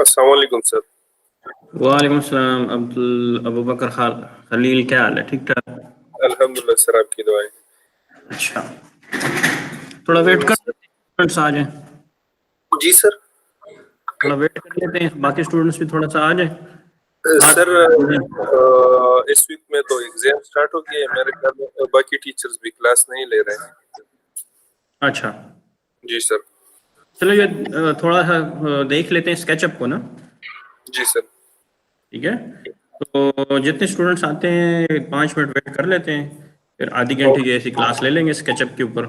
अस्सलाम वालेकुम सर। वालेकुम सलाम अबू बकर खलील, क्या हाल है? ठीक ठाक? अल्हम्दुलिल्लाह सर, आपकी दुआएं। अच्छा, थोड़ा वेट कर सर। स्टूडेंट्स आ जाएं। जी सर। थोड़ा वेट कर लेते हैं, बाकी स्टूडेंट्स भी थोड़ा सा आ जाएं। सर इस वीक में तो एग्जाम स्टार्ट हो गया है मेरे ख्याल में, बाकी टीचर्स भी क्लास नहीं ले रहे हैं। अच्छा, जी सर। चलो ये थोड़ा सा देख लेते हैं स्केचअप को ना। जी सर। ठीक है, तो जितने स्टूडेंट्स आते हैं 5 मिनट वेट कर लेते हैं, फिर आधी घंटे की ऐसी क्लास ले लेंगे स्केचअप के ऊपर।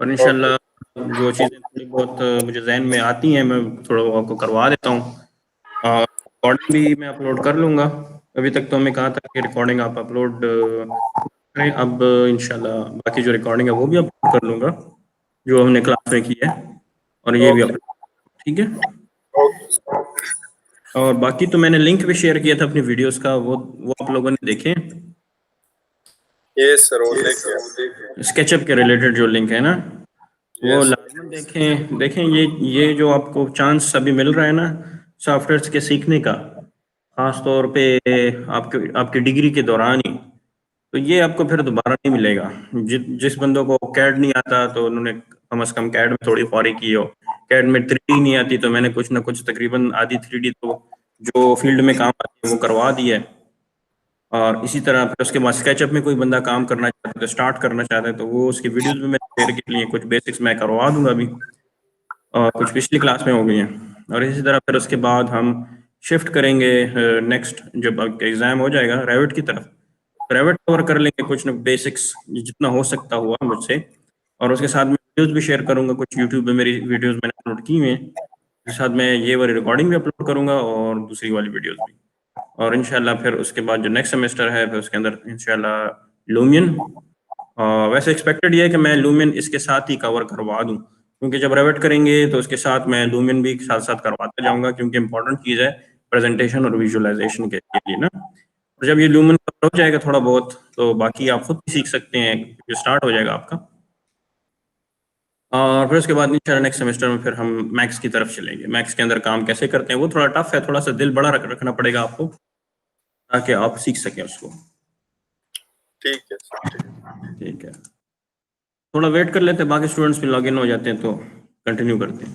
और इंशाल्लाह जो चीज़ें थोड़ी बहुत मुझे जहन में आती हैं मैं थोड़ा वो आपको करवा देता हूँ। रिकॉर्डिंग भी मैं अपलोड कर लूँगा। अभी तक तो हमें कहा था कि रिकॉर्डिंग आप अपलोड करें, अब इंशाल्लाह बाकी जो रिकॉर्डिंग है वो भी अपलोड कर लूँगा जो हमने क्लास में की है, और ये भी ओके। अपलोड। ठीक है, ओके। और बाकी तो मैंने लिंक भी शेयर किया था अपनी वीडियोस का, वो आप लोगों ने देखे? ये सर वो देखें। स्केचअप के रिलेटेड जो लिंक है ना, वो यस लाजमन देखें। देखें ये जो आपको चांस अभी मिल रहा है ना सॉफ्टवेयर के सीखने का, ख़ास तौर पे आपकी डिग्री के दौरान ही, तो ये आपको फिर दोबारा नहीं मिलेगा। जिस बंदों को कैड नहीं आता तो उन्होंने कम अज़ कम कैड में थोड़ी फौरी की हो। कैड में 3D नहीं आती तो मैंने कुछ ना कुछ तकरीबन आधी 3D तो जो फील्ड में काम आती है वो करवा दी है। और इसी तरह फिर उसके बाद स्केचअप में कोई बंदा काम करना चाहता है, स्टार्ट करना चाहता है, तो वो उसकी वीडियोस भी मैं शेयर के लिए कुछ बेसिक्स मैं करवा दूंगा अभी, और कुछ पिछली क्लास में हो गई हैं। और इसी तरह फिर उसके बाद हम शिफ्ट करेंगे नेक्स्ट जब आपका एग्ज़ाम हो जाएगा रेविट की तरफ, रेविट कवर कर लेंगे कुछ ना बेसिक्स जितना हो सकता हुआ मुझसे, और उसके साथ में वीडियोस भी शेयर करूंगा, कुछ यूट्यूब पे मेरी वीडियोस मैंने अपलोड की हुई हैं, उसके साथ मैं ये वाली रिकॉर्डिंग भी अपलोड करूंगा और दूसरी वाली वीडियोस भी। और इंशाल्लाह फिर उसके बाद जो नेक्स्ट सेमेस्टर है फिर उसके अंदर इंशाल्लाह लूमियन, वैसे एक्सपेक्टेड ये है कि मैं लूमियन इसके साथ ही कवर करवा दूं, क्योंकि जब रेविट करेंगे तो उसके साथ मैं लूमियन भी साथ साथ करवाता जाऊंगा, क्योंकि इंपॉर्टेंट चीज़ है प्रेजेंटेशन और विजुअलाइजेशन के लिए ना। और जब ये लूमियन कवर हो जाएगा थोड़ा बहुत तो बाकी आप खुद भी सीख सकते हैं, जो स्टार्ट हो जाएगा आपका। और फिर उसके बाद इंशाल्लाह नेक्स्ट सेमेस्टर में फिर हम मैथ्स की तरफ चलेंगे। मैथ्स के अंदर काम कैसे करते हैं वो थोड़ा टफ है, थोड़ा सा दिल बड़ा रखना पड़ेगा आपको ताकि आप सीख सकें उसको। ठीक है सर, ठीक। ठीक है, थोड़ा वेट कर लेते हैं, बाकी स्टूडेंट्स भी लॉग इन हो जाते हैं तो कंटिन्यू करते हैं।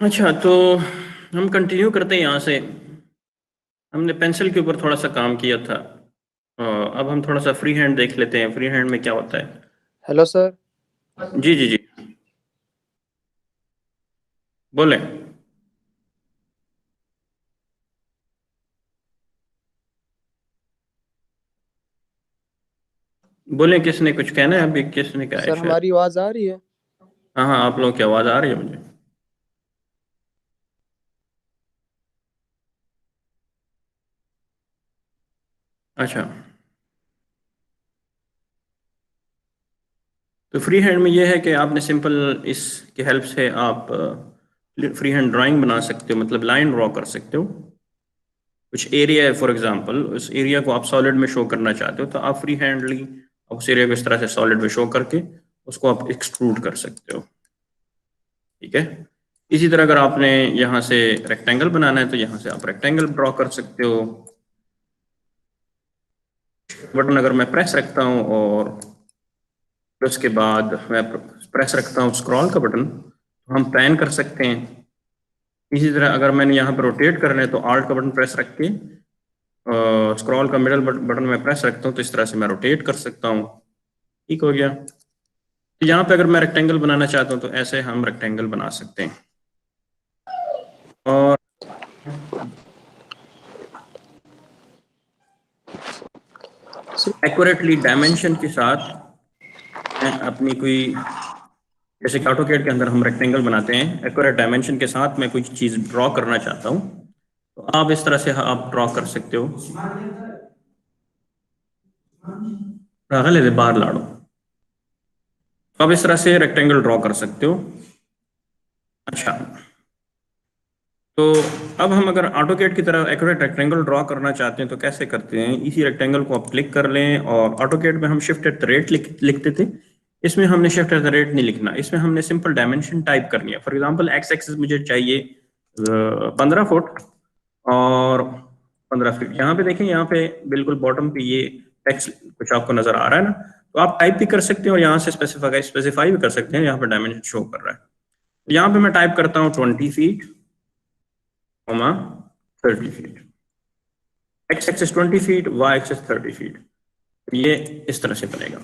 अच्छा तो हम कंटिन्यू करते हैं यहाँ से। हमने पेंसिल के ऊपर थोड़ा सा काम किया था, अब हम थोड़ा सा फ्री हैंड देख लेते हैं, फ्री हैंड में क्या होता है। Hello sir. जी जी जी बोले बोले किसने कुछ कहना है अभी, किसने कहा है? सर हमारी आवाज आ रही है? हाँ हाँ आप लोगों की आवाज़ आ रही है मुझे। अच्छा तो फ्री हैंड में ये है कि आपने सिंपल इसके हेल्प से आप फ्री हैंड ड्राइंग बना सकते हो, मतलब लाइन ड्रॉ कर सकते हो। कुछ एरिया है फॉर एग्जांपल, उस एरिया को आप सॉलिड में शो करना चाहते हो तो आप फ्री हैंडली उस एरिया को इस तरह से सॉलिड में शो करके उसको आप एक्सट्रूड कर सकते हो। ठीक है, इसी तरह अगर आपने यहाँ से रेक्टेंगल बनाना है तो यहाँ से आप रेक्टेंगल ड्रॉ कर सकते हो। बटन अगर मैं प्रेस रखता हूँ और फिर उसके बाद मैं प्रेस रखता हूँ स्क्रॉल का बटन तो हम पैन कर सकते हैं। इसी तरह अगर मैंने यहाँ पर रोटेट करना है तो आल्ट का बटन प्रेस रख के स्क्रॉल का मिडल बटन में प्रेस रखता हूँ तो इस तरह से मैं रोटेट कर सकता हूँ। ठीक हो गया। तो यहाँ पे अगर मैं रेक्टेंगल बनाना चाहता हूँ तो ऐसे हम रेक्टेंगल बना सकते हैं। और एक्यूरेटली डायमेंशन के साथ मैं अपनी कोई, जैसे कि ऑटोकैड के अंदर हम रेक्टेंगल बनाते हैं, एक्यूरेट डायमेंशन के साथ मैं कोई चीज़ ड्रॉ करना चाहता हूँ तो आप इस तरह से आप ड्रॉ कर सकते हो। रागले बाहर लाड़ो, तो आप इस तरह से रेक्टेंगल ड्रॉ कर सकते हो। अच्छा, तो अब हम अगर ऑटोकैड की तरह एक्यूरेट रेक्टेंगल ड्रॉ करना चाहते हैं तो कैसे करते हैं? इसी रेक्टेंगल को आप क्लिक कर लें और ऑटोकैड में हम शिफ्ट एट द रेट लिखते थे, इसमें हमने शिफ्ट एट द रेट नहीं लिखना, इसमें हमने सिंपल डायमेंशन टाइप करनी है। फॉर एग्जांपल एक्स एक्सिस मुझे चाहिए 15 फुट और 15 फीट। यहाँ पे देखें, यहाँ पे बिल्कुल बॉटम पे ये टेक्स्ट कुछ आपको नजर आ रहा है ना, तो आप टाइप भी कर सकते हैं और यहाँ से स्पेसिफाई भी कर सकते हैं। यहाँ पे डायमेंशन शो कर रहा है, यहाँ पे मैं टाइप करता हूँ 20 feet, 30 feet. X axis 20 feet, Y axis 30 feet. ये इस तरह से बनेगा।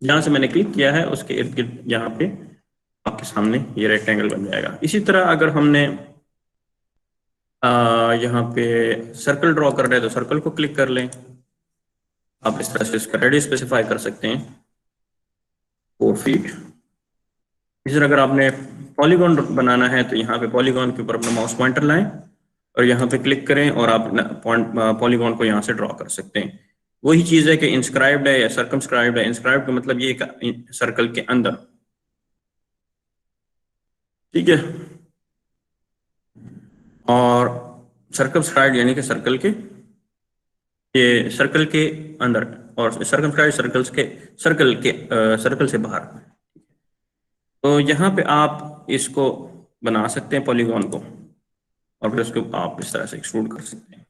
जहां से मैंने क्लिक किया है उसके इर्द गिर्द यहाँ पे आपके सामने ये रेक्टेंगल बन जाएगा। इसी तरह अगर हमने यहाँ पे सर्कल ड्रॉ कर रहे हैं तो सर्कल को क्लिक कर लें। आप इस तरह से इसका रेडियस स्पेसिफाई कर सकते हैं 4 फीट। इसी तरह अगर आपने पॉलीगॉन बनाना है तो यहाँ पे पॉलीगॉन के ऊपर अपना माउस पॉइंटर लाएं और यहाँ पे क्लिक करें और आप पॉलीगॉन को यहाँ से ड्रॉ कर सकते हैं। वही चीज़ है कि इंस्क्राइब्ड है या सर्कमस्क्राइब्ड है। इंस्क्राइब्ड का मतलब ये सर्कल के अंदर, ठीक है, और सर्कमस्क्राइब्ड यानी कि सर्कल के, ये सर्कल के अंदर, और सर्कमस्क्राइब्ड सर्कल से बाहर। तो यहाँ पे आप इसको बना सकते हैं पॉलीगॉन को और फिर उसको आप इस तरह से एक्सट्रूड कर सकते हैं।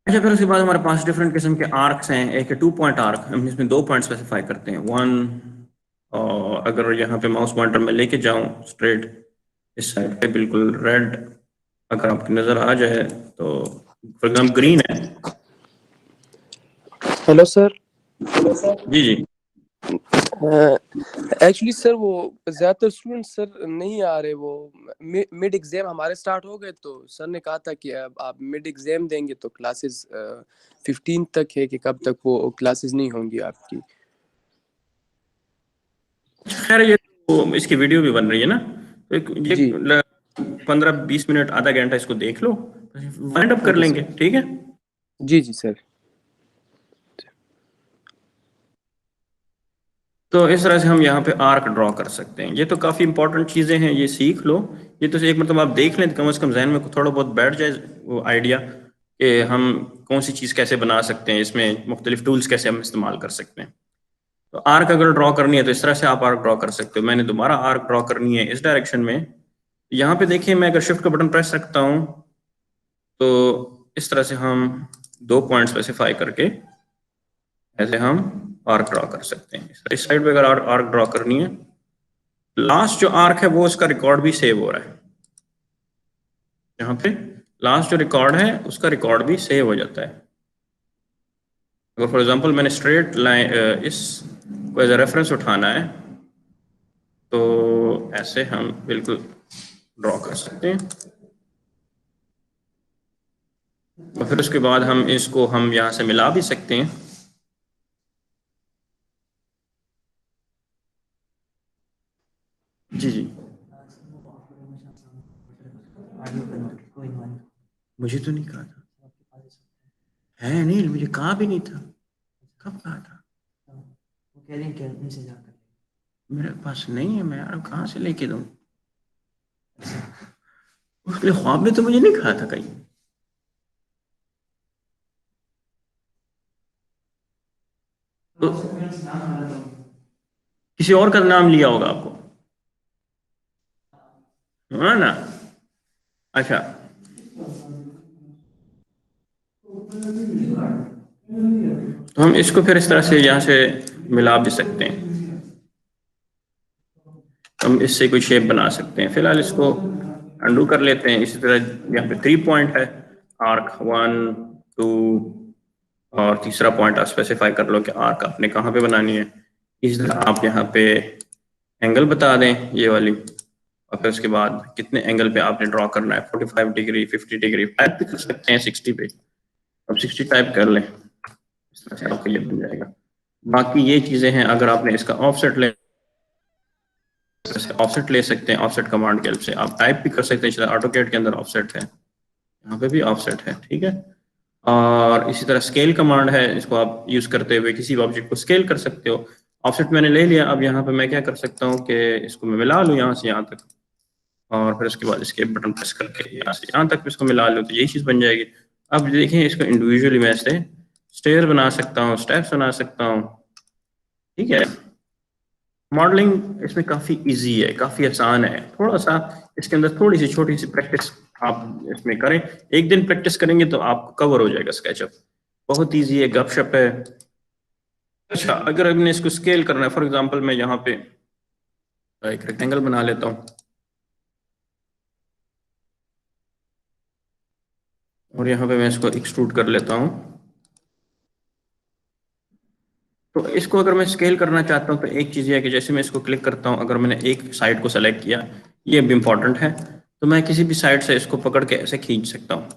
अच्छा, फिर उसके बाद हमारे पास डिफरेंट किस्म के आर्क्स हैं। एक है 2 पॉइंट आर्क, हम इसमें 2 पॉइंट स्पेसिफाई करते हैं, 1, और अगर यहाँ पे माउस पॉइंटर में लेके जाऊं स्ट्रेट इस साइड पे बिल्कुल रेड अगर आपकी नजर आ जाए तो फॉर एग्जाम्पल ग्रीन है। Hello sir. जी जी, एक्चुअली सर वो ज्यादातर स्टूडेंट सर नहीं आ रहे, वो मिड एग्जाम हमारे स्टार्ट हो गए तो सर ने कहा था कि अब आप मिड एग्जाम देंगे तो क्लासेस 15 तक है कि कब तक वो क्लासेस नहीं होंगी आपकी। खैर ये तो इसकी वीडियो भी बन रही है ना, तो ये जी 15-20 मिनट आधा घंटा इसको देख लो, वाइंड अप कर ओके लेंगे, ठीक है। जी जी सर। तो इस तरह से हम यहाँ पे आर्क ड्रॉ कर सकते हैं। ये तो काफ़ी इंपॉर्टेंट चीज़ें हैं, ये सीख लो। ये तो एक मतलब आप देख लें, कम से कम जहन में थोड़ा बहुत बैठ जाए वो आइडिया कि हम कौन सी चीज़ कैसे बना सकते हैं, इसमें मुख्तलिफ टूल्स कैसे हम इस्तेमाल कर सकते हैं। तो आर्क अगर ड्रॉ करनी है तो इस तरह से आप आर्क ड्रॉ कर सकते हो। मैंने दोबारा आर्क ड्रॉ करनी है इस डायरेक्शन में। यहाँ पे देखिए, मैं अगर शिफ्ट का बटन प्रेस रखता हूँ तो इस तरह से हम 2 पॉइंट स्पेसिफाई करके ऐसे हम आर्क ड्रॉ कर सकते हैं। इस साइड पे अगर आर्क ड्रॉ करनी है, लास्ट जो आर्क है वो उसका रिकॉर्ड भी सेव हो रहा है। यहाँ पे लास्ट जो रिकॉर्ड है उसका रिकॉर्ड भी सेव हो जाता है। अगर फॉर एग्जांपल मैंने स्ट्रेट लाइन इस को एज ए रेफरेंस उठाना है तो ऐसे हम बिल्कुल ड्रॉ कर सकते हैं। और फिर उसके बाद हम इसको हम यहाँ से मिला भी सकते हैं। जी जी, मुझे तो नहीं कहा था, है नहीं, मुझे कहा भी नहीं था। कब कहा था? वो कह रहे हैं कि उनसे जाकर मेरे पास नहीं है, मैं यार कहाँ से लेके दूँ? उसके ख्वाब में तो मुझे नहीं कहा था कहीं। तो किसी और का नाम लिया होगा आपको, हाँ ना? अच्छा, तो हम इसको फिर इस तरह से यहाँ से मिला भी सकते हैं। हम इससे कोई शेप बना सकते हैं। फिलहाल इसको अंडू कर लेते हैं। इसी तरह यहाँ पे 3 पॉइंट है, आर्क 1 2 और तीसरा पॉइंट आप स्पेसिफाई कर लो कि आर्क आपने कहाँ पे बनानी है। इसी तरह आप यहाँ पे एंगल बता दें ये वाली, और फिर उसके बाद कितने एंगल पे आपने ड्रॉ करना है, 45 डिग्री, 50 डिग्री, टाइप भी कर सकते हैं 60 पे। अब 60 टाइप कर लें, इस तरह से आपको ये बन जाएगा। बाकी ये चीजें हैं, अगर आपने इसका ऑफसेट ले सकते हैं, ऑफसेट कमांड के हेल्प से आप टाइप भी कर सकते हैं। ऑटोकैड के अंदर ऑफसेट है, यहाँ पे भी ऑफसेट है, ठीक है। और इसी तरह स्केल कमांड है, इसको आप यूज करते हुए किसी भी ऑब्जेक्ट को स्केल कर सकते हो। ऑफसेट मैंने ले लिया, अब यहाँ पे मैं क्या कर सकता हूँ कि इसको मैं मिला लूँ यहाँ से यहाँ तक, और फिर उसके बाद इसके बटन प्रेस करके यहाँ से यहाँ तक इसको मिला लूँ, तो यही चीज़ बन जाएगी। अब देखें इसको इंडिविजुअली मैं ऐसे स्टेयर बना सकता हूँ, स्टेप्स बना सकता हूँ, ठीक है। मॉडलिंग इसमें काफ़ी इजी है, काफ़ी आसान है। थोड़ा सा इसके अंदर थोड़ी सी छोटी सी प्रैक्टिस आप इसमें करें, एक दिन प्रैक्टिस करेंगे तो आपको कवर हो जाएगा स्केचअप। बहुत इजी है, गपशप है। अच्छा, अगर हमने इसको स्केल करना है, फॉर एग्जांपल मैं यहाँ पे एक रेक्टेंगल बना लेता हूँ और यहाँ पे मैं इसको एक्सट्रूड कर लेता हूँ। तो इसको अगर मैं स्केल करना चाहता हूँ तो एक चीज़ है कि जैसे मैं इसको क्लिक करता हूँ, अगर मैंने एक साइड को सेलेक्ट किया, ये भी इम्पोर्टेंट है, तो मैं किसी भी साइड से इसको पकड़ के ऐसे खींच सकता हूँ,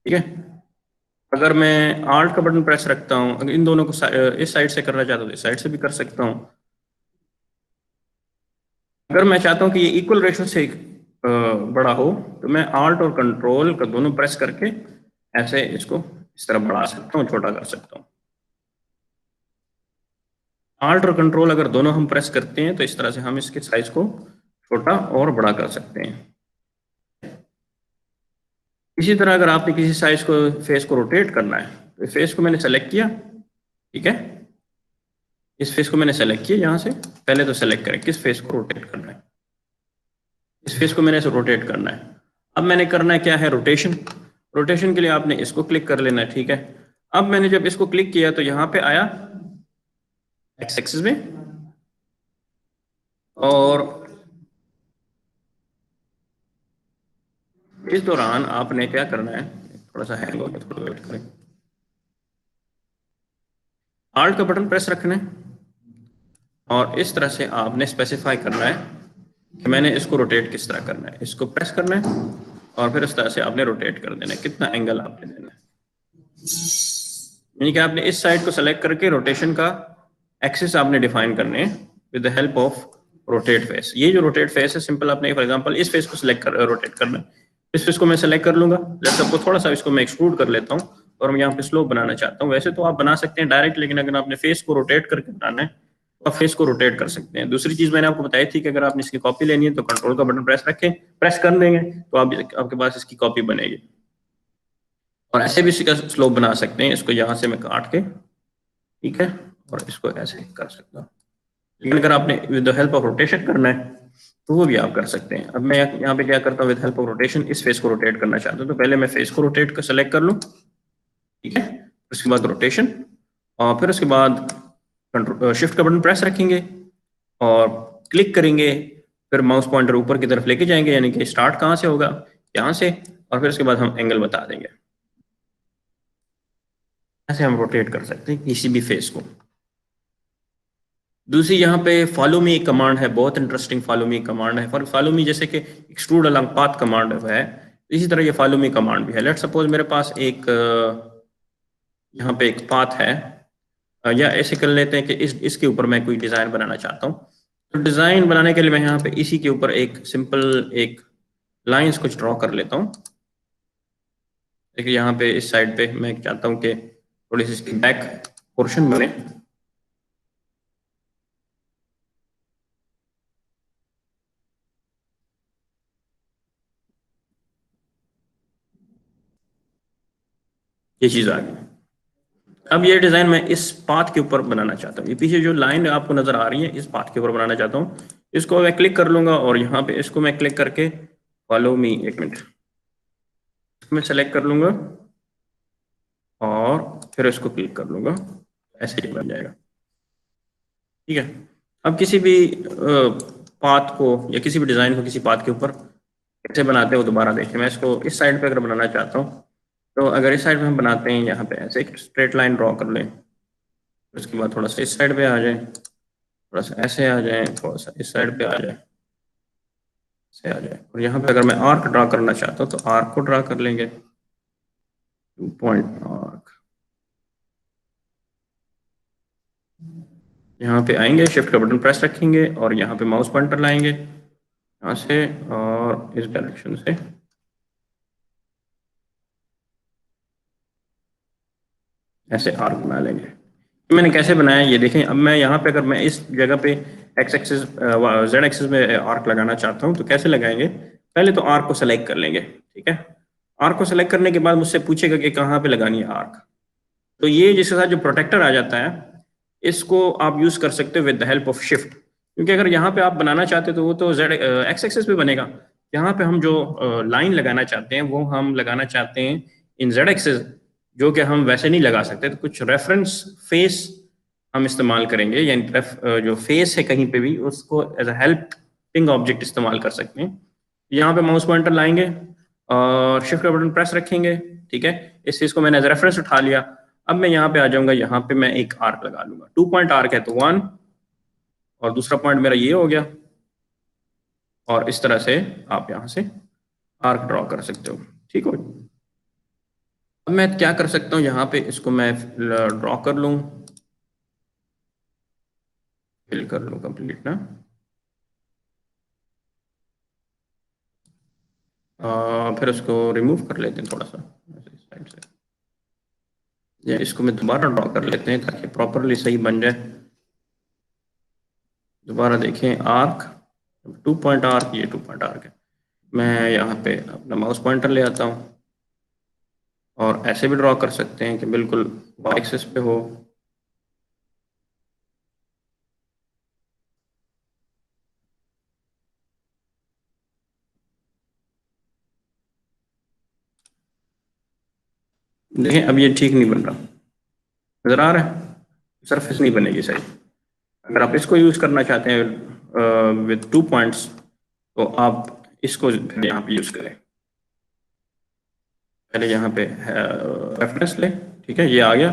ठीक है। अगर मैं आल्ट का बटन प्रेस रखता हूँ, अगर इन दोनों को इस साइड से करना चाहता हूँ तो इस साइड से भी कर सकता हूँ। अगर मैं चाहता हूँ कि ये इक्वल रेशो से बड़ा हो तो मैं आल्ट और कंट्रोल का दोनों प्रेस करके ऐसे इसको इस तरह बढ़ा सकता हूँ, छोटा कर सकता हूँ। आल्ट और कंट्रोल अगर दोनों हम प्रेस करते हैं तो इस तरह से हम इसके साइज को छोटा और बड़ा कर सकते हैं। इसी तरह अगर आपने किसी साइज को फेस को रोटेट करना है तो फेस को मैंने सेलेक्ट किया, ठीक है। इस फेस को मैंने सेलेक्ट किया, यहाँ से पहले तो सेलेक्ट करें किस फेस को रोटेट करना है। इस फेस को मैंने ऐसे रोटेट करना है। अब मैंने करना है क्या है, रोटेशन। रोटेशन के लिए आपने इसको क्लिक कर लेना है, ठीक है। अब मैंने जब इसको क्लिक किया तो यहाँ पे आया एक्स एक्सिस में, और इस दौरान आपने क्या करना है, थोड़ा सा हैंग हो गया, थोड़ा वेट करें। आल्ट का बटन प्रेस रखना है और इस तरह से आपने स्पेसिफाई करना है कि मैंने इसको रोटेट किस तरह करना है। इसको प्रेस करना है और फिर इस तरह से आपने रोटेट कर देना है, कितना एंगल आपने देना है। यानी कि आपने इस साइड को सेलेक्ट करके रोटेशन का एक्सिस आपने डिफाइन करने हैं with the help of rotate face. ये जो रोटेट फेस है, सिंपल आपने फॉर एग्जांपल इस फेस को सिलेक्ट कर रोटेट करना है। इस फेस को मैं सेलेक्ट कर लूंगा, जैसे आपको थोड़ा सा इसको मैं एक्सट्रूड कर लेता हूँ और मैं यहाँ पे स्लोप बनाना चाहता हूँ। वैसे तो आप बना सकते हैं डायरेक्ट, लेकिन अगर आपने फेस को रोटेट करके बनाना है तो आप फेस को रोटेट कर सकते हैं। दूसरी चीज मैंने आपको बताई थी कि अगर आपने इसकी कॉपी लेनी है तो कंट्रोल का बटन प्रेस रखें, प्रेस कर देंगे तो आपके पास इसकी कॉपी बनेगी। और ऐसे भी इसका स्लोप बना सकते हैं, इसको यहाँ से मैं काट के, ठीक है, और इसको ऐसे कर सकता हूँ। लेकिन अगर आपने with the help of rotation करना है तो वो भी आप कर सकते हैं। अब मैं यहाँ पे क्या करता हूँ, विद हेल्प ऑफ रोटेशन इस फेस को रोटेट करना चाहता हूँ तो पहले मैं फेस को रोटेट कर सेलेक्ट कर लूँ, ठीक है। उसके बाद रोटेशन, और फिर उसके बाद शिफ्ट का बटन प्रेस रखेंगे और क्लिक करेंगे, फिर माउस पॉइंटर ऊपर की तरफ लेके जाएंगे, यानी कि स्टार्ट कहाँ से होगा, यहाँ से, और फिर उसके बाद हम एंगल बता देंगे। ऐसे हम रोटेट कर सकते हैं किसी भी फेस को। दूसरी यहाँ पे फॉलो मी कमांड है, बहुत इंटरेस्टिंग फॉलो मी कमांड है। फॉलो मी जैसे कि एक्सट्रूड अलॉन्ग पाथ कमांड है, इसी तरह ये फॉलो मी कमांड भी है। लेट्स सपोज मेरे पास एक यहाँ पे एक पाथ है, या ऐसे कर लेते हैं कि इसके ऊपर मैं कोई डिजाइन बनाना चाहता हूँ। तो डिजाइन बनाने के लिए मैं यहाँ पे इसी के ऊपर एक सिंपल एक लाइंस कुछ ड्रॉ कर लेता हूँ। देखिए यहाँ पे इस साइड पे मैं चाहता हूँ कि थोड़ी सी इसकी बैक पोर्शन बने, ये चीज आ गई। अब ये डिजाइन मैं इस पाथ के ऊपर बनाना चाहता हूँ। ये पीछे जो लाइन आपको नजर आ रही है इस पाथ के ऊपर बनाना चाहता हूँ। इसको मैं क्लिक कर लूंगा और यहाँ पे इसको मैं क्लिक करके फॉलो मी, एक मिनट, इसको मैं सेलेक्ट कर लूंगा और फिर इसको क्लिक कर लूंगा, ऐसे ही बन जाएगा, ठीक है। अब किसी भी पाथ को या किसी भी डिजाइन को किसी पाथ के ऊपर कैसे बनाते हो दोबारा देखिए। मैं इसको इस साइड पे अगर बनाना चाहता हूँ तो अगर इस साइड पे हम बनाते हैं, यहाँ पे ऐसे एक स्ट्रेट लाइन ड्रॉ कर लें, उसके बाद थोड़ा सा इस साइड पे आ जाए, थोड़ा सा ऐसे आ जाए, थोड़ा सा इस साइड पे आ जाए, ऐसे आ जाए। और यहाँ पे अगर मैं आर्क ड्रा करना चाहता हूँ तो आर्क को ड्रा कर लेंगे, 2 पॉइंट आर्क। यहाँ पे आएंगे, शिफ्ट का बटन प्रेस रखेंगे और यहाँ पे माउस पॉइंटर लाएंगे यहाँ से और इस डायरेक्शन से ऐसे आर्क बना लेंगे। मैंने कैसे बनाया ये देखें। अब मैं यहाँ पे अगर मैं इस जगह पे एक्स एक्सिस जेड एक्सिस में आर्क लगाना चाहता हूँ तो कैसे लगाएंगे, पहले तो आर्क को सेलेक्ट कर लेंगे, ठीक है। आर्क को सेलेक्ट करने के बाद मुझसे पूछेगा कि कहाँ पे लगानी है आर्क। तो ये जिसके साथ जो प्रोटेक्टर आ जाता है इसको आप यूज कर सकते हो with the help of shift, क्योंकि अगर यहाँ पे आप बनाना चाहते हो तो वो तो जेड एक्स एक्सिस पे बनेगा। यहाँ पे हम जो लाइन लगाना चाहते हैं वो हम लगाना चाहते हैं इन जेड एक्सिस, जो कि हम वैसे नहीं लगा सकते। तो कुछ रेफरेंस फेस हम इस्तेमाल करेंगे, यानी जो फेस है कहीं पे भी उसको एज अ हेल्पिंग ऑब्जेक्ट इस्तेमाल कर सकते हैं। यहाँ पे माउस पॉइंटर लाएंगे और शिफ्ट का बटन प्रेस रखेंगे, ठीक है। इस चीज को मैंने एज रेफरेंस उठा लिया। अब मैं यहाँ पे आ जाऊंगा, यहाँ पे मैं एक आर्क लगा लूंगा, 2 पॉइंट आर्क है तो 1, और दूसरा पॉइंट मेरा ये हो गया। और इस तरह से आप यहाँ से आर्क ड्रॉ कर सकते हो, ठीक हो। अब मैं क्या कर सकता हूँ, यहाँ पे इसको मैं ड्रॉ कर लूँ, फिल कर लूँ कंप्लीट ना। फिर उसको रिमूव कर लेते हैं थोड़ा सा इस साइड से, या इसको मैं दोबारा ड्रॉ कर लेते हैं ताकि प्रॉपरली सही बन जाए। दोबारा देखें, आर्क 2 पॉइंट आर्क, ये 2 पॉइंट आर्क है। मैं यहाँ पे अपना माउस पॉइंटर ले आता हूँ और ऐसे भी ड्रॉ कर सकते हैं कि बिल्कुल वाई एक्सिस पे हो। देखें अब ये ठीक नहीं बन रहा, नजर आ रहा है, सरफेस नहीं बनेगी सही। अगर आप इसको यूज करना चाहते हैं विद 2 पॉइंट्स तो आप इसको यहाँ पे यूज करें। पहले यहाँ पे रेफरेंस ले, ठीक है, ये आ गया,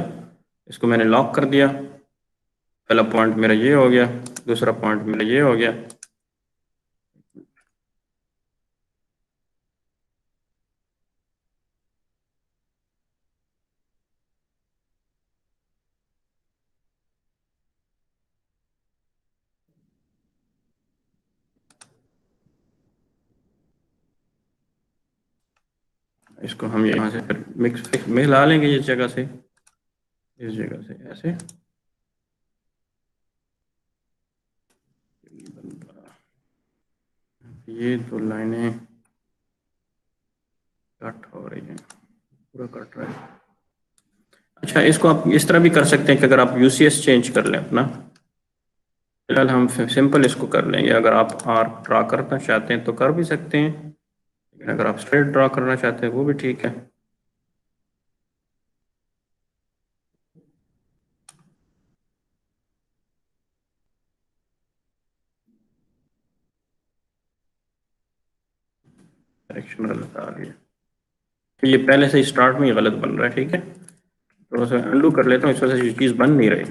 इसको मैंने लॉक कर दिया। पहला पॉइंट मेरा ये हो गया, दूसरा पॉइंट मेरा ये हो गया। इसको हम यहाँ से फिर मिला लेंगे इस जगह से, इस जगह से ऐसे। ये दो लाइनें कट हो रही हैं, पूरा कट रहा है। अच्छा, इसको आप इस तरह भी कर सकते हैं कि अगर आप यूसीएस चेंज कर लें अपना, फिलहाल हम सिंपल इसको कर लेंगे। अगर आप आर्क ड्रा करना चाहते हैं तो कर भी सकते हैं, लेकिन अगर आप स्ट्रेट ड्रा करना चाहते हैं वो भी ठीक है। डायरेक्शन गलत आ रही है, तो ये पहले से स्टार्ट में ही गलत बन रहा है, ठीक है। थोड़ा सा अंडू कर लेता हूँ, इस वजह से ये चीज़ बन नहीं रही,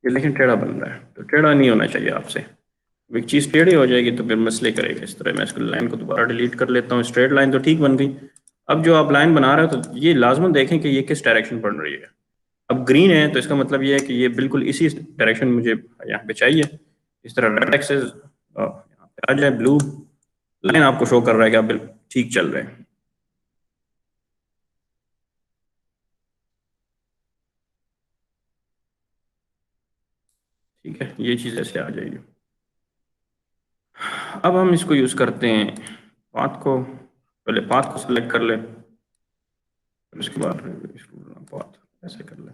ये लेकिन टेढ़ा बन रहा है। तो टेढ़ा नहीं होना चाहिए आपसे, एक चीज़ टेढ़ी हो जाएगी तो फिर मसले करेगा। इस तरह मैं इसको लाइन को दोबारा डिलीट कर लेता हूँ। स्ट्रेट लाइन तो ठीक बन गई। अब जो आप लाइन बना रहे हो तो ये लाजमन देखें कि ये किस डायरेक्शन बन रही है। अब ग्रीन है तो इसका मतलब ये है कि ये बिल्कुल इसी डायरेक्शन मुझे यहाँ पे चाहिए। इस तरह रेड एक्सिस यहाँ पे आ जाए, ब्लू लाइन आपको शो कर रहा है कि आप बिल्कुल ठीक चल रहे हैं। ठीक है, ये चीज़ ऐसे आ जाएगी। अब हम इसको यूज़ करते हैं पाथ को, पहले पाथ को सिलेक्ट कर ले, उसके बाद पाथ ऐसे कर ले,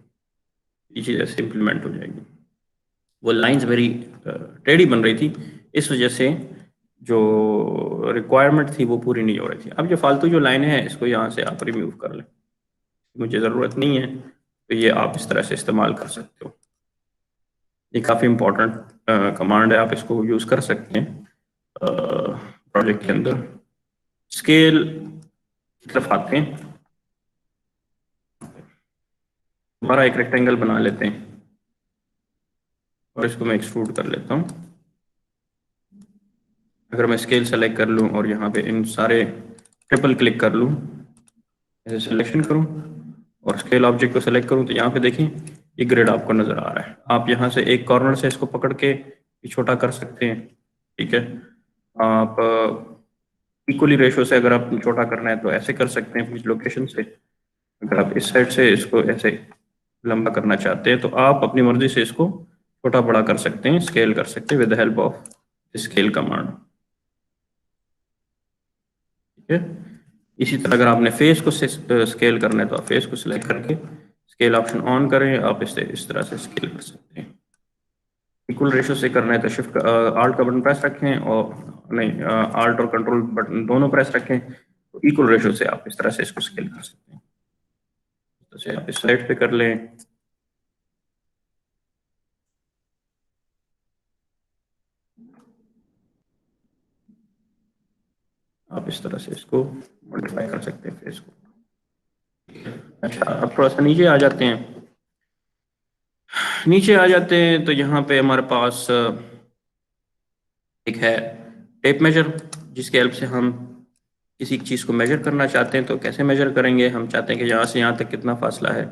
ये चीज़ ऐसे इम्प्लीमेंट हो जाएगी। वो लाइंस वेरी टेढ़ी बन रही थी, इस वजह से जो रिक्वायरमेंट थी वो पूरी नहीं हो रही थी। अब जो फालतू जो लाइन है इसको यहाँ से आप रिमूव कर लें, मुझे ज़रूरत नहीं है, तो ये आप इस तरह से इस्तेमाल कर सकते हो। ये काफ़ी इम्पोर्टेंट कमांड है, आप इसको यूज़ कर सकते हैं प्रोजेक्ट के अंदर स्केल की तरफ आते हैं, दोबारा एक रेक्टेंगल बना लेते हैं और इसको मैं एक्सट्रूड कर लेता हूँ। अगर मैं स्केल सेलेक्ट कर लूँ और यहाँ पे इन सारे ट्रिपल क्लिक कर लूँ, ऐसे सिलेक्शन करूँ और स्केल ऑब्जेक्ट को सेलेक्ट करूँ, तो यहाँ पे देखिए ये ग्रिड आपको नजर आ रहा है। आप यहाँ से एक कॉर्नर से इसको पकड़ के छोटा कर सकते हैं, ठीक है। आप इक्वली रेशो से अगर आप छोटा करना है तो ऐसे कर सकते हैं कुछ लोकेशन से। अगर आप इस साइड से इसको ऐसे लंबा करना चाहते हैं तो आप अपनी मर्जी से इसको छोटा बड़ा कर सकते हैं, स्केल कर सकते हैं with the help of scale command, ठीक है। इसी तरह अगर आपने फेस को स्केल करना है तो आप फेस को सिलेक्ट करके स्केल ऑप्शन ऑन करें, आप इस तरह से स्केल कर सकते हैं। इक्वल रेशो से करना है तो शिफ्ट आल्ट का बटन प्रेस रखें और नहीं आल्ट और कंट्रोल बटन दोनों प्रेस रखें, तो इक्वल रेशो से आप इस तरह से इसको स्केल कर सकते हैं। तो आप इस साइड पे कर लें, आप इस तरह से इसको मल्टीप्लाई कर सकते हैं फेस को। अच्छा, अब थोड़ा सा नीचे आ जाते हैं। नीचे आ जाते हैं तो यहाँ पे हमारे पास एक है टेप मेजर, जिसके हेल्प से हम किसी चीज़ को मेजर करना चाहते हैं। तो कैसे मेजर करेंगे, हम चाहते हैं कि यहाँ से यहाँ तक कितना फासला है,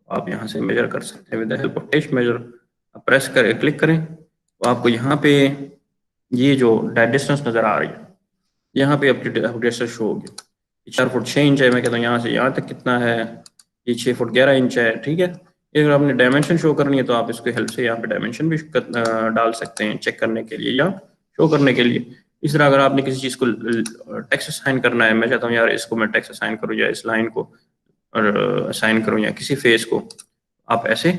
आप यहाँ से मेजर कर सकते हैं with the help of tape major. आप प्रेस करें, क्लिक करें, तो आपको यहाँ पे ये जो डिस्टेंस नज़र आ रही है, यहाँ पे आपकी डिस्टेंस शो होगी। 4 फुट 6 इंच है, मैं कहता हूँ यहाँ से यहाँ तक कितना है, ये 6 फुट 11 इंच है, ठीक है। अगर आपने डायमेंशन शो करनी है तो आप इसके हेल्प से यहाँ पे डायमेंशन भी डाल सकते हैं चेक करने के लिए या शो करने के लिए। इस तरह अगर आपने किसी चीज़ को टेक्स्ट असाइन करना है, मैं चाहता हूँ यार इसको मैं टेक्स्ट असाइन करूँ या इस लाइन को असाइन करूँ या किसी फेस को, आप ऐसे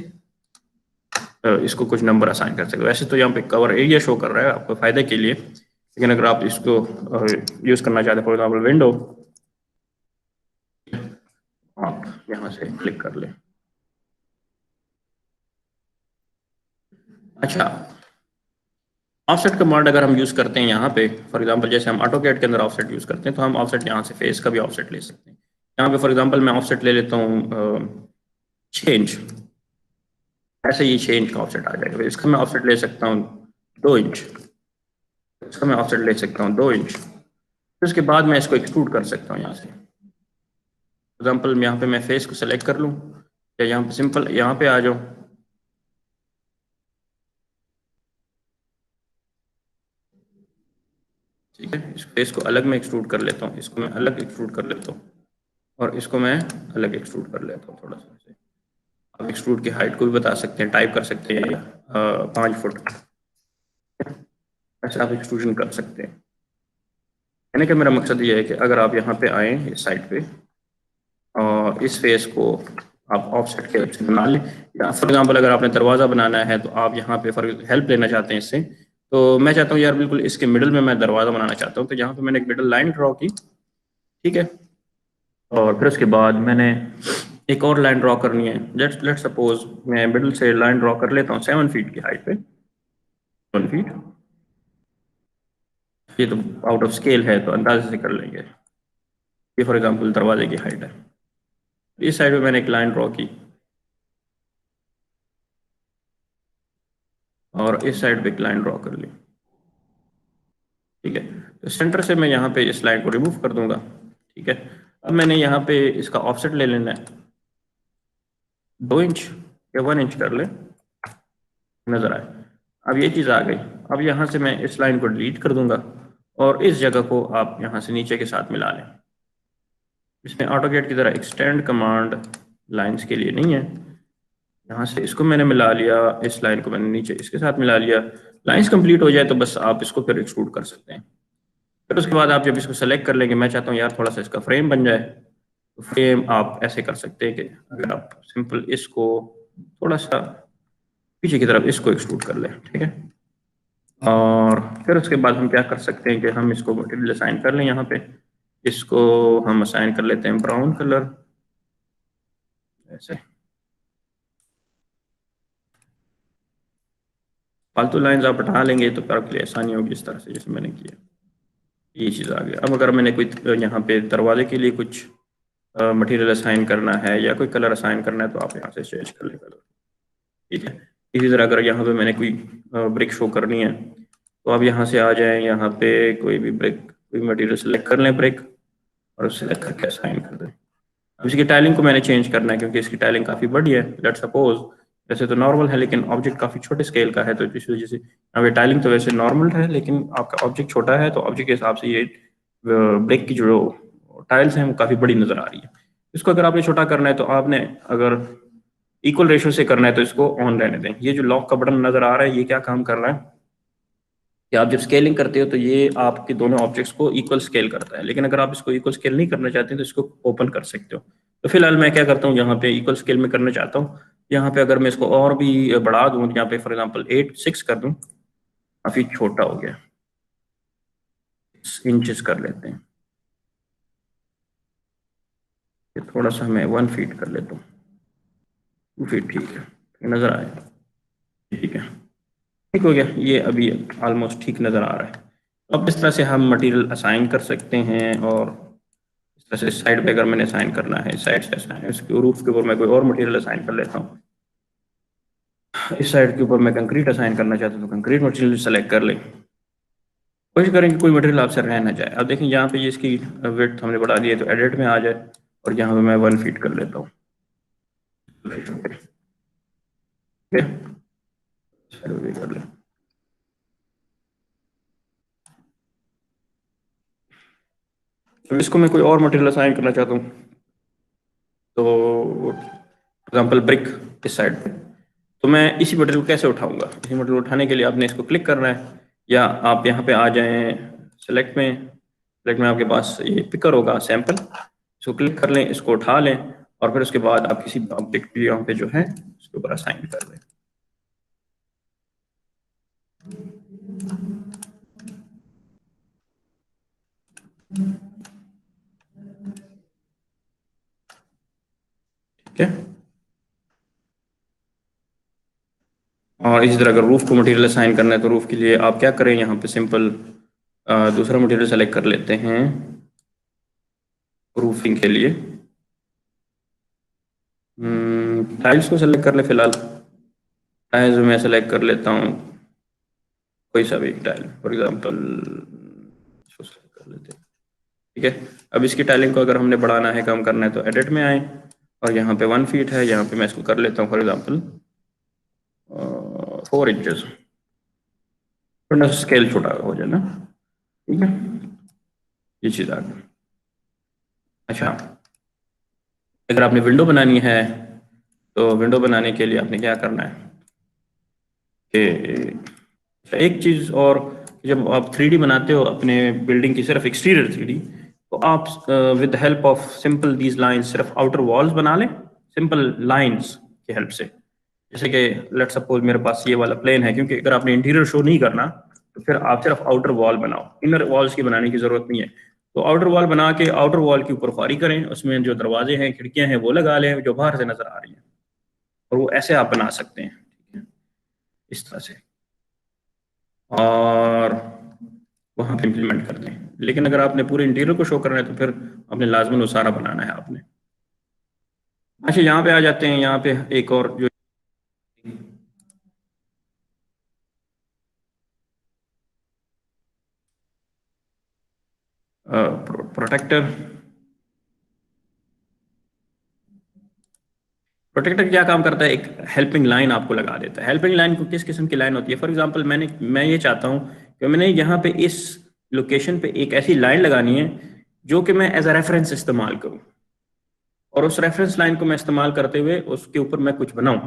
इसको कुछ नंबर असाइन कर सकते हो। वैसे तो यहाँ पे कवर एरिया शो कर रहा है आपको फायदे के लिए, लेकिन अगर आप इसको यूज करना चाहते हैं, फॉर एग्जाम्पल विंडो, आप यहाँ से क्लिक कर लें। अच्छा, ऑफसेट कमांड अगर हम यूज करते हैं यहाँ पे, फॉर एग्जांपल जैसे हम ऑटोकैड के अंदर ऑफसेट यूज करते हैं, तो हम ऑफसेट यहाँ से फेस का भी ऑफसेट ले सकते हैं। यहाँ पे फॉर एग्जांपल मैं ऑफसेट ले लेता हूँ 6 इंच, ऐसे ये 6 इंच का ऑफसेट आ जाएगा। इसका मैं ऑफसेट ले सकता हूँ 2 इंच, इसका मैं ऑफसेट ले सकता हूँ 2 इंच। फिर उसके बाद मैं इसको एक्सट्रूड कर सकता हूँ यहाँ से। फॉर एग्जाम्पल यहाँ पे मैं फेस को सेलेक्ट कर लूँ या यहाँ पे सिंपल यहाँ पे आ जाऊँ, ठीक है। इस फेस को अलग मैं एक्सट्रूड कर लेता हूँ, इसको मैं अलग एक्सट्रूड कर लेता हूँ और इसको मैं अलग एक्सट्रूड कर लेता हूँ थोड़ा सा से। आप एक्सट्रूड की हाइट को भी बता सकते हैं, टाइप कर सकते हैं 5 फुट, ऐसे आप एक्सट्रूजन कर सकते हैं। यानी कि मेरा मकसद ये है कि अगर आप यहाँ पे आए इस साइड पे और इस फेस को आप ऑफसेट के हेल्प से बना लें, या फॉर एग्जांपल अगर आपने दरवाज़ा बनाना है तो आप यहाँ पे फॉर हेल्प लेना चाहते हैं इससे, तो मैं चाहता हूँ यार बिल्कुल इसके मिडल में मैं दरवाज़ा बनाना चाहता हूँ, तो यहाँ पे मैंने एक मिडल लाइन ड्रॉ की, ठीक है। और फिर उसके बाद मैंने एक और लाइन ड्रॉ करनी है। लेट्स सपोज मैं मिडल से लाइन ड्रॉ कर लेता हूँ 7 फीट की हाइट पे, 7 फीट। ये तो आउट ऑफ स्केल है तो अंदाजे से कर लेंगे। ये फॉर एग्जांपल दरवाजे की हाइट है। इस साइड पे मैंने एक लाइन ड्रॉ की और इस साइड पे एक लाइन ड्रॉ कर ली, ठीक है। तो सेंटर से मैं यहाँ पे इस लाइन को रिमूव कर दूंगा, ठीक है। अब मैंने यहाँ पे इसका ऑफसेट ले लेना है 2 इंच या 1 इंच कर ले, नजर आए। अब ये चीज़ आ गई। अब यहाँ से मैं इस लाइन को डिलीट कर दूंगा और इस जगह को आप यहाँ से नीचे के साथ मिला लें। इसमें ऑटोकैड की तरह एक्सटेंड कमांड लाइंस के लिए नहीं है। यहाँ से इसको मैंने मिला लिया, इस लाइन को मैंने नीचे इसके साथ मिला लिया। लाइंस कंप्लीट हो जाए तो बस आप इसको फिर एक्सट्रूड कर सकते हैं। फिर उसके बाद आप जब इसको सेलेक्ट कर लेंगे, मैं चाहता हूँ यार थोड़ा सा इसका फ्रेम बन जाए, तो फ्रेम आप ऐसे कर सकते हैं कि अगर आप सिंपल इसको थोड़ा सा पीछे की तरफ इसको एक्सट्रूड कर लें, ठीक है। और फिर उसके बाद हम क्या कर सकते हैं कि हम इसको मटेरियल असाइन कर लें। यहाँ पे इसको हम असाइन कर लेते हैं ब्राउन कलर, ऐसे। फालतू लाइंस आप हटा लेंगे तो आपके लिए आसानी होगी, इस तरह से जैसे मैंने किया, ये चीज़ आ गया। अब अगर मैंने कोई यहाँ पे दरवाजे के लिए कुछ मटेरियल असाइन करना है या कोई कलर असाइन करना है तो आप यहाँ से चेंज कर लें कलर, ठीक है। इसी तरह अगर यहाँ पे मैंने कोई ब्रिक शो करनी है तो आप यहाँ से आ जाएं, यहाँ पे कोई भी ब्रिक, कोई मटेरियल सेलेक्ट कर लें ब्रिक, और सेलेक्ट करके असाइन कर दें। अब इसकी टाइलिंग को मैंने चेंज करना है क्योंकि इसकी टाइलिंग काफ़ी बड़ी है। लेट्स सपोज वैसे तो नॉर्मल है लेकिन ऑब्जेक्ट काफ़ी छोटे स्केल का है, तो इस वजह से यहाँ पे टाइलिंग तो वैसे नॉर्मल है लेकिन आपका ऑब्जेक्ट छोटा है, तो ऑब्जेक्ट के हिसाब से ये ब्रिक की जो टाइल्स हैं वो काफ़ी बड़ी नज़र आ रही है। इसको अगर आपने छोटा करना है तो आपने अगर इक्वल रेशो से करना है तो इसको ऑन रहने दें। ये जो लॉक का बटन नज़र आ रहा है ये क्या काम कर रहा है कि आप जब स्केलिंग करते हो तो ये आपके दोनों ऑब्जेक्ट्स को इक्वल स्केल करता है, लेकिन अगर आप इसको इक्वल स्केल नहीं करना चाहते तो इसको ओपन कर सकते हो। तो फिलहाल मैं क्या करता हूँ, यहाँ पे इक्वल स्केल में करना चाहता हूँ। यहाँ पे अगर मैं इसको और भी बढ़ा दूँ, यहाँ पे फॉर एग्जांपल 6 कर दूँ, काफ़ी छोटा हो गया, 6 इंचेस कर लेते हैं। थोड़ा सा मैं 1 फीट कर लेता हूँ, 2 फीट, ठीक है, नज़र आए, ठीक है, ठीक हो गया। ये अभी ऑलमोस्ट ठीक नज़र आ रहा है। अब इस तरह से हम मटेरियल असाइन कर सकते हैं, और इस तरह से साइड पे अगर मैंने असाइन करना है, साइड से असाइन, इसके रूफ के ऊपर मैं कोई और मटेरियल असाइन कर लेता हूँ। इस साइड के ऊपर मैं कंक्रीट असाइन करना चाहता हूँ तो कंक्रीट मटेरियल सेलेक्ट कर लें। कोशिश करें कि कोई मटेरियल आपसे रह ना जाए। अब देखें यहाँ पे ये इसकी विड्थ हमने बढ़ा दी है तो एडिट में आ जाए, और यहाँ पे मैं 1 फीट कर लेता हूँ, कर लें। तो इसको मैं कोई और मटेरियल असाइन करना चाहता हूँ, तो एग्जांपल ब्रिक इस साइड पे, तो मैं इसी मटेरियल को कैसे उठाऊंगा? इसी मटेरियल उठाने के लिए आपने इसको क्लिक करना है, या आप यहाँ पे आ जाएं सेलेक्ट में आपके पास ये पिकर होगा सैंपल, इसको क्लिक कर लें, इसको उठा लें, और फिर उसके बाद आप किसी ऑब्जेक्ट भी यहाँ पे जो है उसके ऊपर असाइन कर लें। ठीक है, और इसी तरह अगर रूफ को मटेरियल असाइन करना है तो रूफ के लिए आप क्या करें, यहाँ पे सिंपल दूसरा मटेरियल सेलेक्ट कर लेते हैं रूफिंग के लिए। टाइल्स को सेलेक्ट कर ले, फिलहाल टाइल्स में सेलेक्ट कर लेता हूँ कोई सा भी टाइल, फॉर एग्जांपल कर लेते हैं, ठीक है। अब इसकी टाइलिंग को अगर हमने बढ़ाना है, कम करना है, तो एडिट में आए, और यहाँ पे 1 फीट है, यहाँ पे मैं इसको कर लेता हूँ फॉर एग्जांपल 4 इंचेस, थोड़ा स्केल छोटा हो जाए ना, ठीक है। ये चीज़ आ गई। अच्छा, अगर आपने विंडो बनानी है तो विंडो बनाने के लिए आपने क्या करना है कि एक चीज़ और, जब आप 3D बनाते हो अपने बिल्डिंग की, सिर्फ एक्सटीरियर 3D, तो आप with help of simple these lines सिर्फ आउटर वॉल्स बना लें सिंपल लाइंस की हेल्प से। जैसे कि लेट्स सपोज मेरे पास ये वाला प्लेन है, क्योंकि अगर आपने इंटीरियर शो नहीं करना तो फिर आप सिर्फ आउटर वॉल बनाओ, इनर वॉल्स की बनाने की जरूरत नहीं है। तो आउटर वॉल बना के आउटर वॉल के ऊपर ख्वारी करें, उसमें जो दरवाजे हैं, खिड़कियां हैं, वो लगा लें जो बाहर से नजर आ रही हैं, और वो ऐसे आप बना सकते हैं, ठीक है, इस तरह से, और वहां पे इम्प्लीमेंट कर दें। लेकिन अगर आपने पूरे इंटीरियर को शो करना है तो फिर आपने लाजमन वो सारा बनाना है आपने। अच्छा, यहाँ पे आ जाते हैं, यहाँ पे एक और जो प्रोटेक्टर क्या काम करता है, एक हेल्पिंग लाइन आपको लगा देता है। हेल्पिंग लाइन को किस किस्म की लाइन होती है? फॉर एग्जांपल मैं ये चाहता हूँ कि मैंने यहाँ पे इस लोकेशन पे एक ऐसी लाइन लगानी है जो कि मैं एज अ रेफरेंस इस्तेमाल करूँ, और उस रेफरेंस लाइन को मैं इस्तेमाल करते हुए उसके ऊपर मैं कुछ बनाऊँ।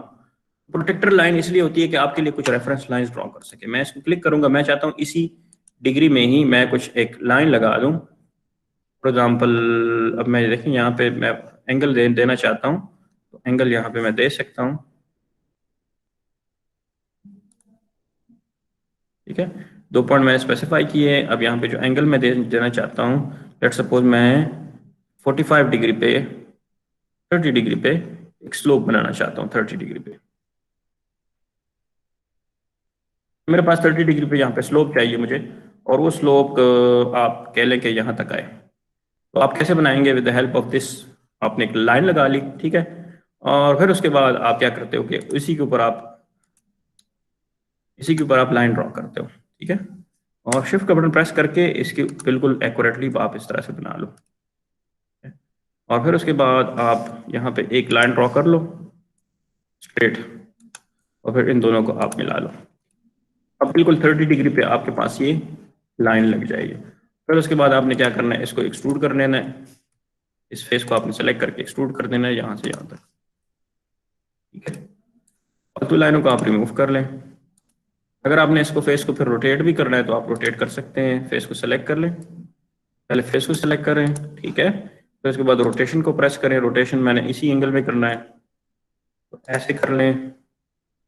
प्रोटेक्टर लाइन इसलिए होती है कि आपके लिए कुछ रेफरेंस लाइन ड्रॉ कर सके। मैं इसको क्लिक करूंगा, मैं चाहता हूँ इसी डिग्री में ही मैं कुछ एक लाइन लगा दूं। फॉर एग्जाम्पल अब मैं देखें यहाँ पे मैं एंगल देना चाहता हूँ, तो एंगल यहाँ पे मैं दे सकता हूँ, ठीक है। 2 पॉइंट मैंने स्पेसिफाई किए। अब यहाँ पे जो एंगल मैं देना चाहता हूँ, लेट्स सपोज मैं 45 डिग्री पे 30 डिग्री पे एक स्लोप बनाना चाहता हूँ, 30 डिग्री पे मेरे पास 30 डिग्री पे यहाँ पे स्लोप चाहिए मुझे, और वो स्लोप आप कह लें कि यहाँ तक आए। तो आप कैसे बनाएंगे? With the help of this, आपने एक लाइन लगा ली, ठीक है, और फिर उसके बाद आप क्या करते हो कि इसी के ऊपर आप लाइन ड्रॉ करते हो, ठीक है, और शिफ्ट का बटन प्रेस करके इसकी बिल्कुल एक्यूरेटली आप इस तरह से बना लो। और फिर उसके बाद आप यहाँ पे एक लाइन ड्रॉ कर लो स्ट्रेट, और फिर इन दोनों को आप मिला लो। अब बिल्कुल 30 डिग्री पे आपके पास ये लाइन लग जाएगी। फिर उसके बाद आपने क्या करना है, इसको एक्सट्रूड कर लेना है, इस फेस को आपने सेलेक्ट करके एक्सट्रूड कर देना है यहाँ से यहाँ तक, ठीक है। फालतू लाइनों को आप रिमूव कर लें। अगर आपने इसको फेस को फिर रोटेट भी करना है तो आप रोटेट कर सकते हैं। फेस को सेलेक्ट कर लें, पहले फेस को सेलेक्ट करें, ठीक है, फिर उसके बाद रोटेशन को प्रेस करें। रोटेशन मैंने इसी एंगल में करना है, तो ऐसे कर लें,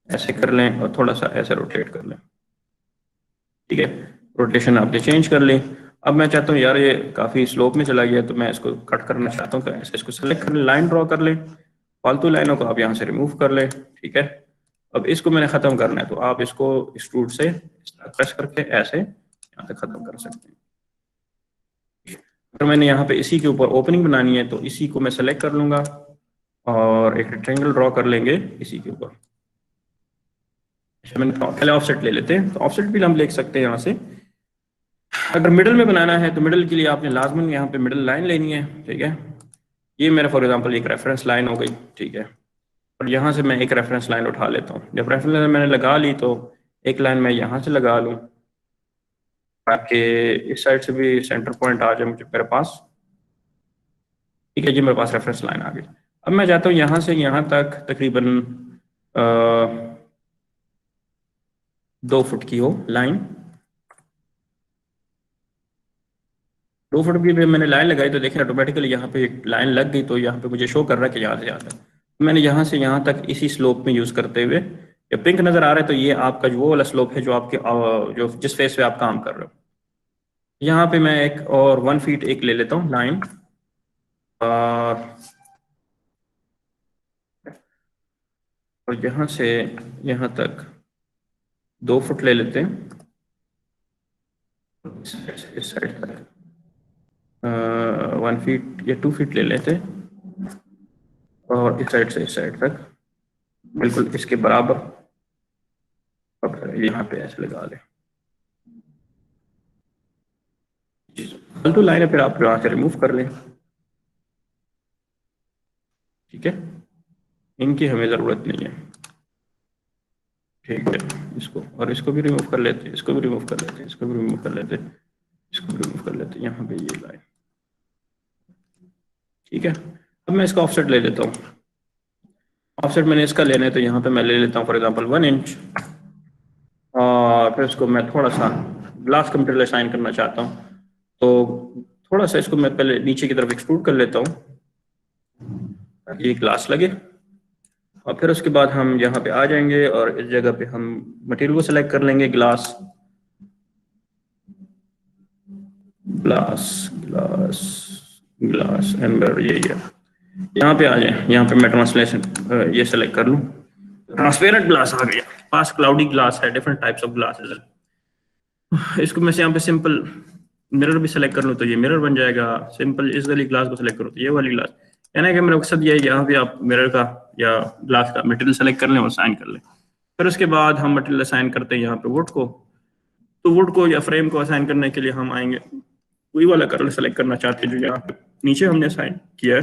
ऐसे कर लें, और थोड़ा सा ऐसे रोटेट कर लें, ठीक है। रोटेशन आपने चेंज कर ली। अब मैं चाहता हूँ यार ये काफ़ी स्लोप में चला गया, तो मैं इसको कट करना चाहता हूँ, तो ऐसे इसको सेलेक्ट कर लें, लाइन ड्रॉ कर लें, फालतू लाइनों को आप यहाँ से रिमूव कर लें, ठीक है। अब इसको मैंने ख़त्म करना है, तो आप इसको एक्सट्रूड से प्रेस करके ऐसे यहाँ तक ख़त्म कर सकते हैं। अगर मैंने यहाँ पे इसी के ऊपर ओपनिंग बनानी है तो इसी को मैं सेलेक्ट कर लूँगा और एक रेक्टेंगल ड्रॉ कर लेंगे इसी के ऊपर। मैंने पहले ऑफसेट ले लेते हैं, तो ऑफसेट भी हम लिख सकते हैं यहाँ से। अगर मिडल में बनाना है तो मिडल के लिए आपने लाजमन यहाँ पे मिडल लाइन लेनी है, ठीक है। ये मेरा फॉर एग्जांपल एक रेफरेंस लाइन हो गई, ठीक है, और यहाँ से मैं एक रेफरेंस लाइन उठा लेता हूँ। जब रेफरेंस लाइन मैंने लगा ली तो एक लाइन मैं यहाँ से लगा लूँ ताकि इस साइड से भी सेंटर पॉइंट आ जाए मुझे मेरे पास, ठीक है जी, मेरे पास रेफरेंस लाइन आ गई। अब मैं चाहता हूँ यहाँ से यहाँ तक तकरीबन 2 फुट की हो लाइन। 2 फुट की भी मैंने लाइन लगाई तो देखें ऑटोमेटिकली यहाँ पे एक लाइन लग गई, तो यहाँ पे मुझे शो कर रहा है कि यहाँ से यहाँ तक मैंने यहाँ से यहाँ तक इसी स्लोप में यूज करते हुए, ये पिंक नजर आ रहा है तो ये आपका जो वो वाला स्लोप है जो आपके जो जिस फेस पे आप काम कर रहे हो। यहाँ पे मैं एक और 1 फीट एक ले लेता हूँ लाइन, और यहाँ से यहाँ तक 2 फुट ले लेते हैं, इस साइड तक 1 फीट या 2 फीट ले लेते हैं, और इस साइड से इस साइड तक बिल्कुल इसके बराबर, और यहाँ पे ऐसे लगा लें। फालतू लाइन है फिर आप यहाँ से रिमूव कर लें, ठीक है, इनकी हमें ज़रूरत नहीं है, ठीक है। इसको और इसको भी रिमूव कर लेते हैं, इसको भी रिमूव कर लेते हैं, इसको भी रिमूव कर लेते हैं, इसको भी रिमूव कर लेते हैं, यहाँ पे ये लाइन, ठीक है। अब मैं इसका ऑफसेट ले लेता हूँ। ऑफसेट मैंने इसका लेना है तो यहाँ पे मैं ले लेता हूँ फॉर एग्जांपल 1 इंच, और फिर इसको मैं थोड़ा सा ग्लास का मटेरियल असाइन करना चाहता हूँ, तो थोड़ा सा इसको मैं पहले नीचे की तरफ एक्सट्रूड कर लेता हूँ ताकि ये ग्लास लगे, और फिर उसके बाद हम यहाँ पे आ जाएंगे और इस जगह पे हम मटेरियल को सेलेक्ट कर लेंगे, glass glass glass glass amber, ये यहाँ पे आ जाए। यहाँ पे मैं ट्रांसलेशन ये सेलेक्ट कर लूँ, ट्रांसपेरेंट ग्लास आ गया पास, क्लाउडी ग्लास है, डिफरेंट टाइप्स ऑफ ग्लासेस है। इसको मैं यहाँ पे सिंपल मिरर भी सेलेक्ट कर लूँ तो ये मिरर बन जाएगा। सिंपल इस वाली ग्लास को सेलेक्ट करो तो ये वाली ग्लास, यानी कि मेरा मकसद ये है यहाँ पे आप मिरर का या ग्लास का मटेरियल सेलेक्ट कर लें और साइन कर लें। फिर उसके बाद हम मटेरियल असाइन करते हैं यहाँ पे वुड को, तो वुड को या फ्रेम को असाइन करने के लिए हम आएंगे, वही वाला कलर सेलेक्ट करना चाहते हैं जो यहाँ पे नीचे हमने असाइन किया है।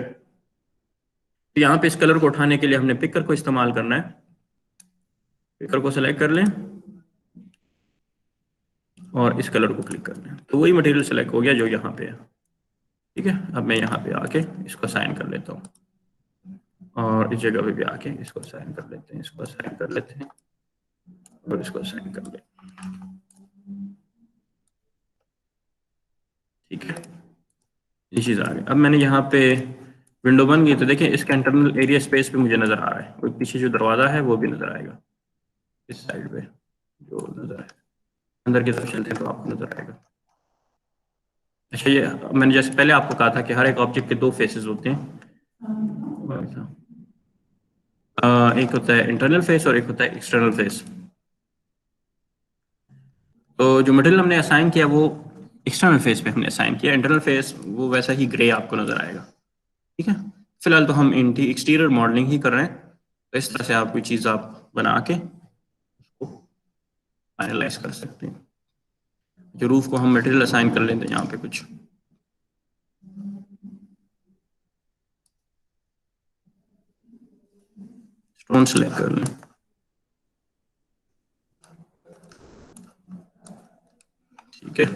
तो यहाँ पे इस कलर को उठाने के लिए हमने पिकर को इस्तेमाल करना है, पिकर को सेलेक्ट कर लें और इस कलर को क्लिक कर लें, तो वही मटेरियल सेलेक्ट हो गया जो यहाँ पे है, ठीक है। अब मैं यहाँ पे आके इसको असाइन कर लेता हूँ, और इस जगह पे भी आके इसको असाइन कर लेते हैं, इसको असाइन कर लेते हैं और इसको असाइन कर लेते हैं, ठीक है। ये चीज़ आ गई। अब मैंने यहाँ पे विंडो बन गई तो देखिए इसका इंटरनल एरिया स्पेस भी मुझे नजर आ रहा है, और पीछे जो दरवाजा है वो भी नजर आएगा, इस साइड पे जो नजर है, अंदर की तरफ चलते हैं तो आपको नजर आएगा। अच्छा, ये मैंने जैसे पहले आपको कहा था कि हर एक ऑब्जेक्ट के 2 फेसेस होते हैं, एक होता है इंटरनल फेस और एक होता है एक्सटर्नल फेस। तो जो मटेरियल हमने असाइन किया वो एक्सटर्नल फेस पे हमने असाइन किया, इंटरनल फेस वो वैसा ही ग्रे आपको नजर आएगा। ठीक है, फिलहाल तो हम एक्सटीरियर मॉडलिंग ही कर रहे हैं, तो इस तरह से आप कोई चीज़ आप बना के उसको फाइनलाइज कर सकते हैं। जो रूफ को हम मटेरियल असाइन कर लेते हैं यहाँ पे कुछ स्टोन सेलेक्ट कर लें। ठीक है,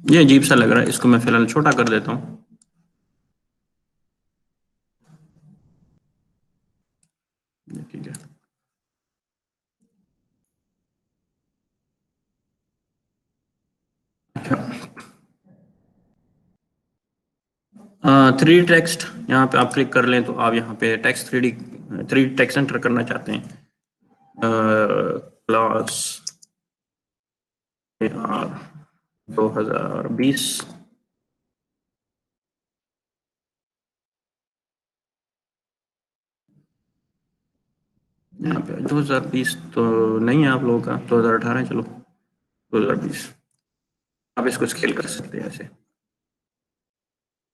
ये अजीब सा लग रहा है, इसको मैं फिलहाल छोटा कर देता हूँ। ठीक है, थ्री टेक्स्ट यहाँ पे आप क्लिक कर लें तो आप यहाँ पे टेक्स्ट थ्री टेक्स्ट एंटर करना चाहते हैं, क्लास AR 2020। यहाँ पे 2020 तो नहीं है आप लोगों का, 2018 चलो 2020। आप इसको स्केल कर सकते हैं ऐसे,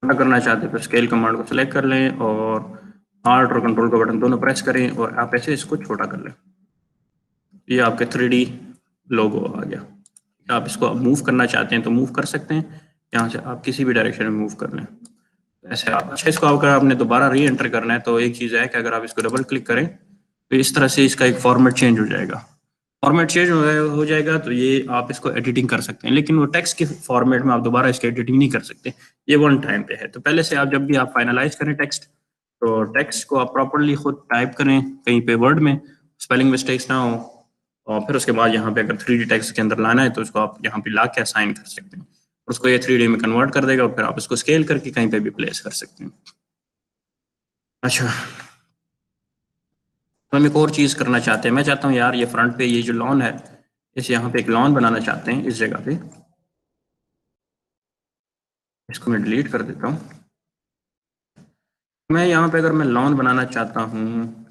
क्या करना चाहते हैं तो स्केल कमांड को सिलेक्ट कर लें और आर्ट और कंट्रोल का बटन दोनों प्रेस करें और आप ऐसे इसको छोटा कर लें। ये आपके 3D लोगो आ गया। आप इसको मूव करना चाहते हैं तो मूव कर सकते हैं, यहाँ से आप किसी भी डायरेक्शन में मूव कर लें ऐसे आप। अच्छा, इसको अगर आपने दोबारा री एंटर करना है तो एक चीज़ है कि अगर आप इसको डबल क्लिक करें तो इस तरह से इसका एक फॉर्मेट चेंज हो जाएगा। फॉर्मेट चेंज हो जाएगा तो ये आप इसको एडिटिंग कर सकते हैं, लेकिन वो टेक्स्ट के फॉर्मेट में आप दोबारा इसकी एडिटिंग नहीं कर सकते, ये वन टाइम पे है। तो पहले से आप जब भी आप फाइनलाइज करें टेक्स्ट, तो टेक्स्ट को आप प्रॉपरली खुद टाइप करें कहीं पे वर्ड में, स्पेलिंग मिस्टेक्स ना हो, और फिर उसके बाद यहाँ पे अगर 3D टेक्स्ट के अंदर लाना है तो उसको आप यहाँ पे ला के असाइन कर सकते हैं, उसको ये 3D में कन्वर्ट कर देगा और फिर आप इसको स्केल करके कहीं पे भी प्लेस कर सकते हैं। अच्छा, तो हम एक और चीज़ करना चाहते हैं, मैं चाहता हूँ यार ये फ्रंट पे ये जो लॉन है, इस यहाँ पे एक लॉन बनाना चाहते हैं इस जगह पे, इसको मैं डिलीट कर देता हूँ। मैं यहाँ पे अगर मैं लॉन बनाना चाहता हूँ,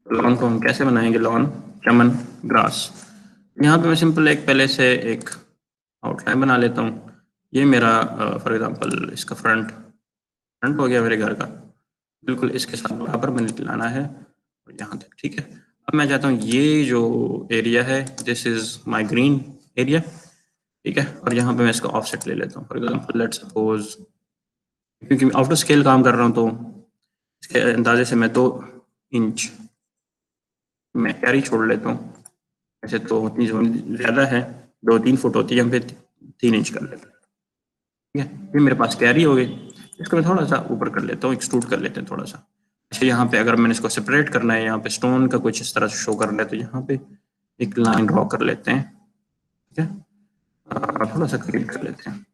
लॉन को हम कैसे बनाएंगे, लॉन चमन ग्रास। यहाँ पे मैं सिंपल एक पहले से एक आउटलाइन बना लेता हूँ। ये मेरा फॉर एग्जांपल इसका फ्रंट हो गया मेरे घर का, बिल्कुल इसके साथ बराबर मैंने लाना है और यहाँ तक। ठीक है, अब मैं चाहता हूँ ये जो एरिया है this is my green area. ठीक है, और यहाँ पे मैं इसका ऑफसेट ले लेता हूँ, फॉर एग्जांपल लेट्स सपोज, क्योंकि मैं आउट ऑफ स्केल काम कर रहा हूँ तो इसके अंदाजे से मैं 2 इंच मैं कैरी छोड़ लेता हूँ। ऐसे तो उतनी ज़्यादा है, 2-3 फुट होती है, हम पे 3 इंच कर लेते हैं। ठीक है, ये मेरे पास कैरी हो गई, इसको मैं थोड़ा सा ऊपर कर लेता हूँ, एक्सट्रूड कर लेते हैं थोड़ा सा। अच्छा, यहाँ पे अगर मैंने इसको सेपरेट करना है, यहाँ पे स्टोन का कुछ इस तरह से शो करना है तो यहाँ पे एक लाइन ड्रॉ कर लेते हैं। ठीक है, थोड़ा सा करीब कर लेते हैं।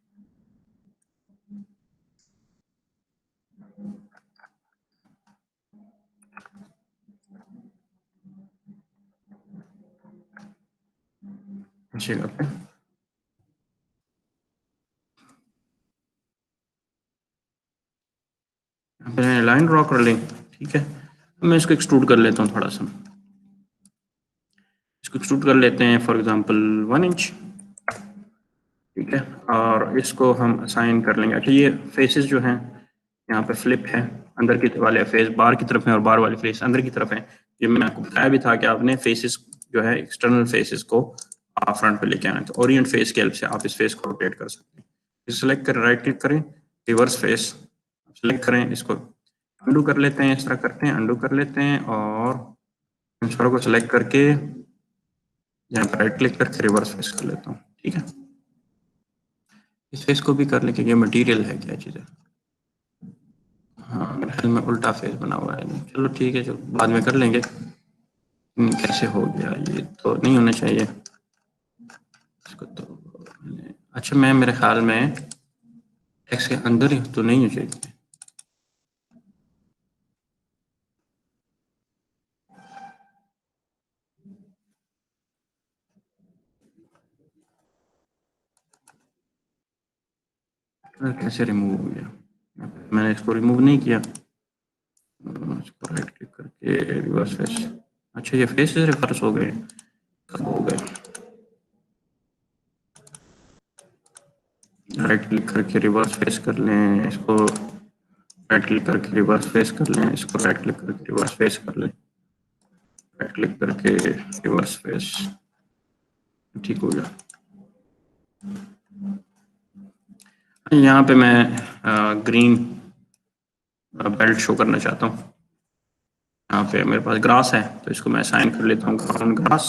अच्छी बात है, मैंने लाइन ड्रॉ कर ली। ठीक है, मैं इसको एक्सट्रूड कर लेता हूँ थोड़ा सा, इसको एक्सट्रूड कर लेते हैं फॉर एग्जांपल 1 इंच। ठीक है, और इसको हम असाइन कर लेंगे। अच्छा, ये फेसेस जो हैं यहाँ पे फ्लिप है, अंदर की वाले फेस बार की तरफ है और बार वाले फेस अंदर की तरफ है। ये मैंने आपको बताया भी था कि आपने फेसेस जो है एक्सटर्नल फेसेस को आप फ्रंट पे लेके आना है, तो ओरिएंट फेस के हेल्प से आप इस फेस को रोटेट कर सकते हैं। सेलेक्ट करें, राइट क्लिक करें, रिवर्स फेस सेलेक्ट करें, इसको अंडू कर लेते हैं, इस तरह करते हैं, अंडू कर लेते हैं और ट्रांसफर को सेलेक्ट करके यहाँ पर राइट क्लिक करके रिवर्स फेस कर लेता हूँ। ठीक है, इस फेस को भी कर लें क्योंकि ये मटेरियल है, क्या चीज़ है, हाँ मेरे ख्याल में उल्टा फेस बना हुआ है। चलो ठीक है, चलो बाद में कर लेंगे। कैसे हो गया, ये तो नहीं होना चाहिए इसको तो अच्छा, मैं मेरे ख्याल में टेक्स्ट के अंदर ही तो नहीं हो चाहिए। कैसे रिमूव हो गया, मैंने इसको रिमूव नहीं किया। हूँ, इसको राइट क्लिक करके रिवर्स फेस। अच्छा ये फेसेस रिवर्स हो गए, कब हो गए? राइट क्लिक करके रिवर्स फेस कर लें इसको, राइट क्लिक करके रिवर्स फेस कर लें इसको, राइट क्लिक करके रिवर्स फेस कर लें, राइट क्लिक करके रिवर्स फेस, ठीक हो गया। यहाँ पे मैं ग्रीन बेल्ट शो करना चाहता हूँ। यहाँ पे मेरे पास ग्रास है तो इसको मैं असाइन कर लेता हूँ ग्राउंड ग्रास।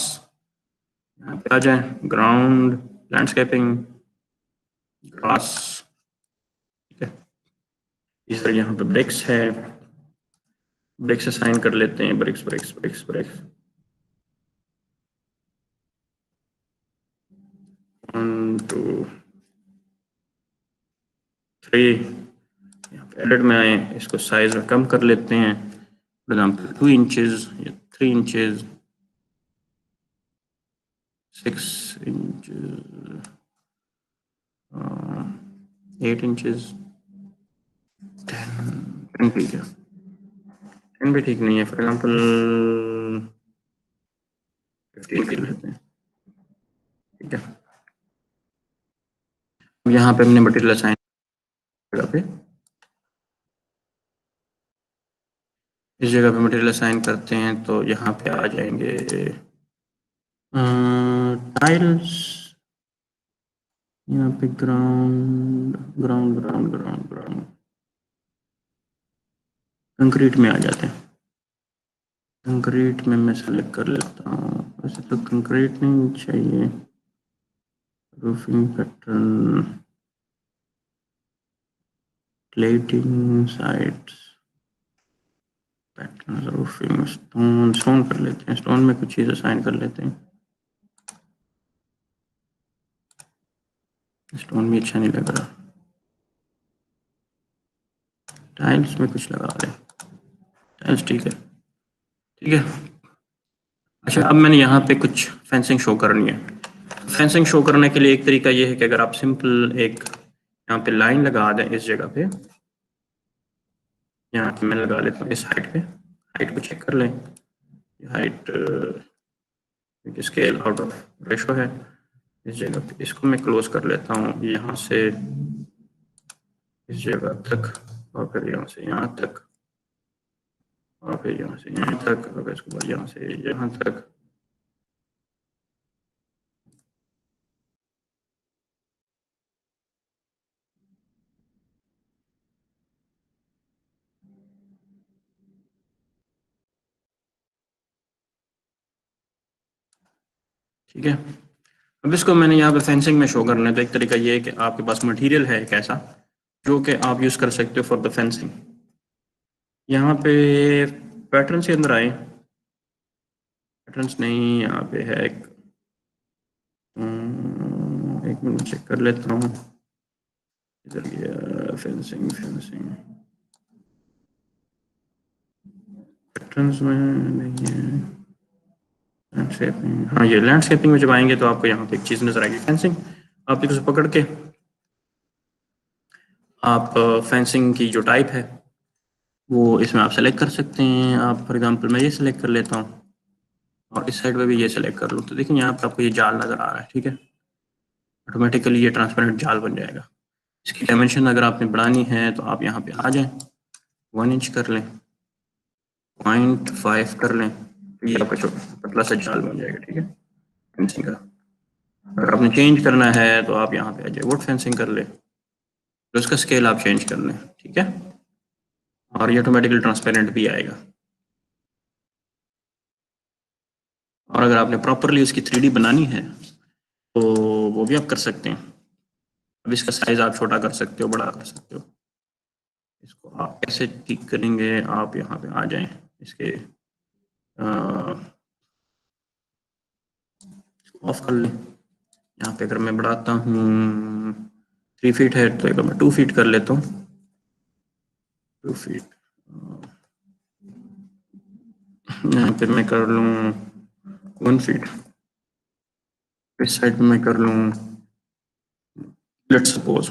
यहाँ पे आ जाए ग्राउंड लैंडस्केपिंग ग्रास, ठीक है। इस तरह यहाँ पे ब्रिक्स है, ब्रिक्स असाइन कर लेते हैं, ब्रिक्स ब्रिक्स ब्रिक्स ब्रिक्स 1 2 3। यहाँ पे एडिट में आए, इसको साइज में कम कर लेते हैं, फॉर एग्जाम्पल 2 इंचेस या 3 इंचेस, 6 इंचेस, 8 इंचेस, 10 ठीक है, 10 भी ठीक नहीं है, फॉर एग्जाम्पल 15 कर लेते हैं, ठीक है। यहाँ पे हमने मटेरियल असाइन पे, इस जगह पे मटेरियल असाइन करते हैं तो यहाँ पे आ जाएंगे टाइल्स, यहाँ पे ground ground ground ground ground concrete में आ जाते हैं। कंक्रीट में मैं सेलेक्ट कर लेता हूँ, वैसे तो कंक्रीट नहीं चाहिए, roofing pattern, cladding sites pattern, roofing stone, stone कर लेते हैं, स्टोन में कुछ चीज़ असाइन कर लेते हैं। स्टोन भी अच्छा नहीं लग रहा, टाइल्स में कुछ लगा दें, टाइल्स ठीक है, ठीक है। अच्छा अब मैंने यहाँ पे कुछ फेंसिंग शो करनी है। फेंसिंग शो करने के लिए एक तरीका ये है कि अगर आप सिंपल एक यहाँ पे लाइन लगा दें इस जगह पे, यहाँ पे मैं लगा लेता हूँ इस हाइट पे, हाइट को चेक कर लें, height scale out of ratio है, इस जगह पे इसको मैं क्लोज कर लेता हूँ यहाँ से इस जगह तक, और फिर यहाँ से यहाँ तक, और फिर यहाँ से यहाँ तक, और इसके बाद यहाँ से यहाँ तक। ठीक है, अब इसको मैंने यहाँ पे फेंसिंग में शो करना है तो एक तरीका ये है कि आपके पास मटेरियल है एक ऐसा जो कि आप यूज़ कर सकते हो फॉर द फेंसिंग। यहाँ पे पैटर्न के अंदर आए, पैटर्न्स नहीं, यहाँ पे है एक मिनट चेक कर लेता हूँ, इधर गया फेंसिंग, फेंसिंग पैटर्न्स में नहीं है, लैंडस्केपिंग, हाँ ये लैंडस्केपिंग में जब आएंगे तो आपको यहाँ पे एक चीज़ नजर आएगी फेंसिंग, आप इसे पकड़ के आप फेंसिंग की जो टाइप है वो इसमें आप सेलेक्ट कर सकते हैं। आप फॉर एग्जांपल मैं ये सेलेक्ट कर लेता हूँ और इस साइड पे भी ये सेलेक्ट कर लूँ तो देखिए यहाँ पे आपको ये जाल नज़र आ रहा है, ठीक है, ऑटोमेटिकली ये ट्रांसपेरेंट जाल बन जाएगा। इसकी डायमेंशन अगर आपने बढ़ानी है तो आप यहाँ पे आ जाएं, 1 इंच कर लें, 0.5 कर लें, तो ये आपका पतला सा जाल बन जाएगा, ठीक है, फेंसिंग का। अगर आपने चेंज करना है तो आप यहाँ पे आ जाए, वुड फेंसिंग कर ले, तो उसका स्केल आप चेंज कर लें, ठीक है, और ये ऑटोमेटिकली ट्रांसपेरेंट भी आएगा। और अगर आपने प्रॉपरली उसकी 3D बनानी है तो वो भी आप कर सकते हैं। अब इसका साइज आप छोटा कर सकते हो, बड़ा कर सकते हो। इसको आप कैसे ठीक करेंगे, आप यहाँ पे आ जाएं, इसके ऑफ कर लें। यहाँ पे अगर मैं बढ़ाता हूँ 3 फीट है तो अगर मैं 2 फीट कर लेता हूँ, 2 फीट, यहाँ पे मैं कर लूँ 1 फीट, इस साइड पे मैं कर लूँ लेट्स सपोज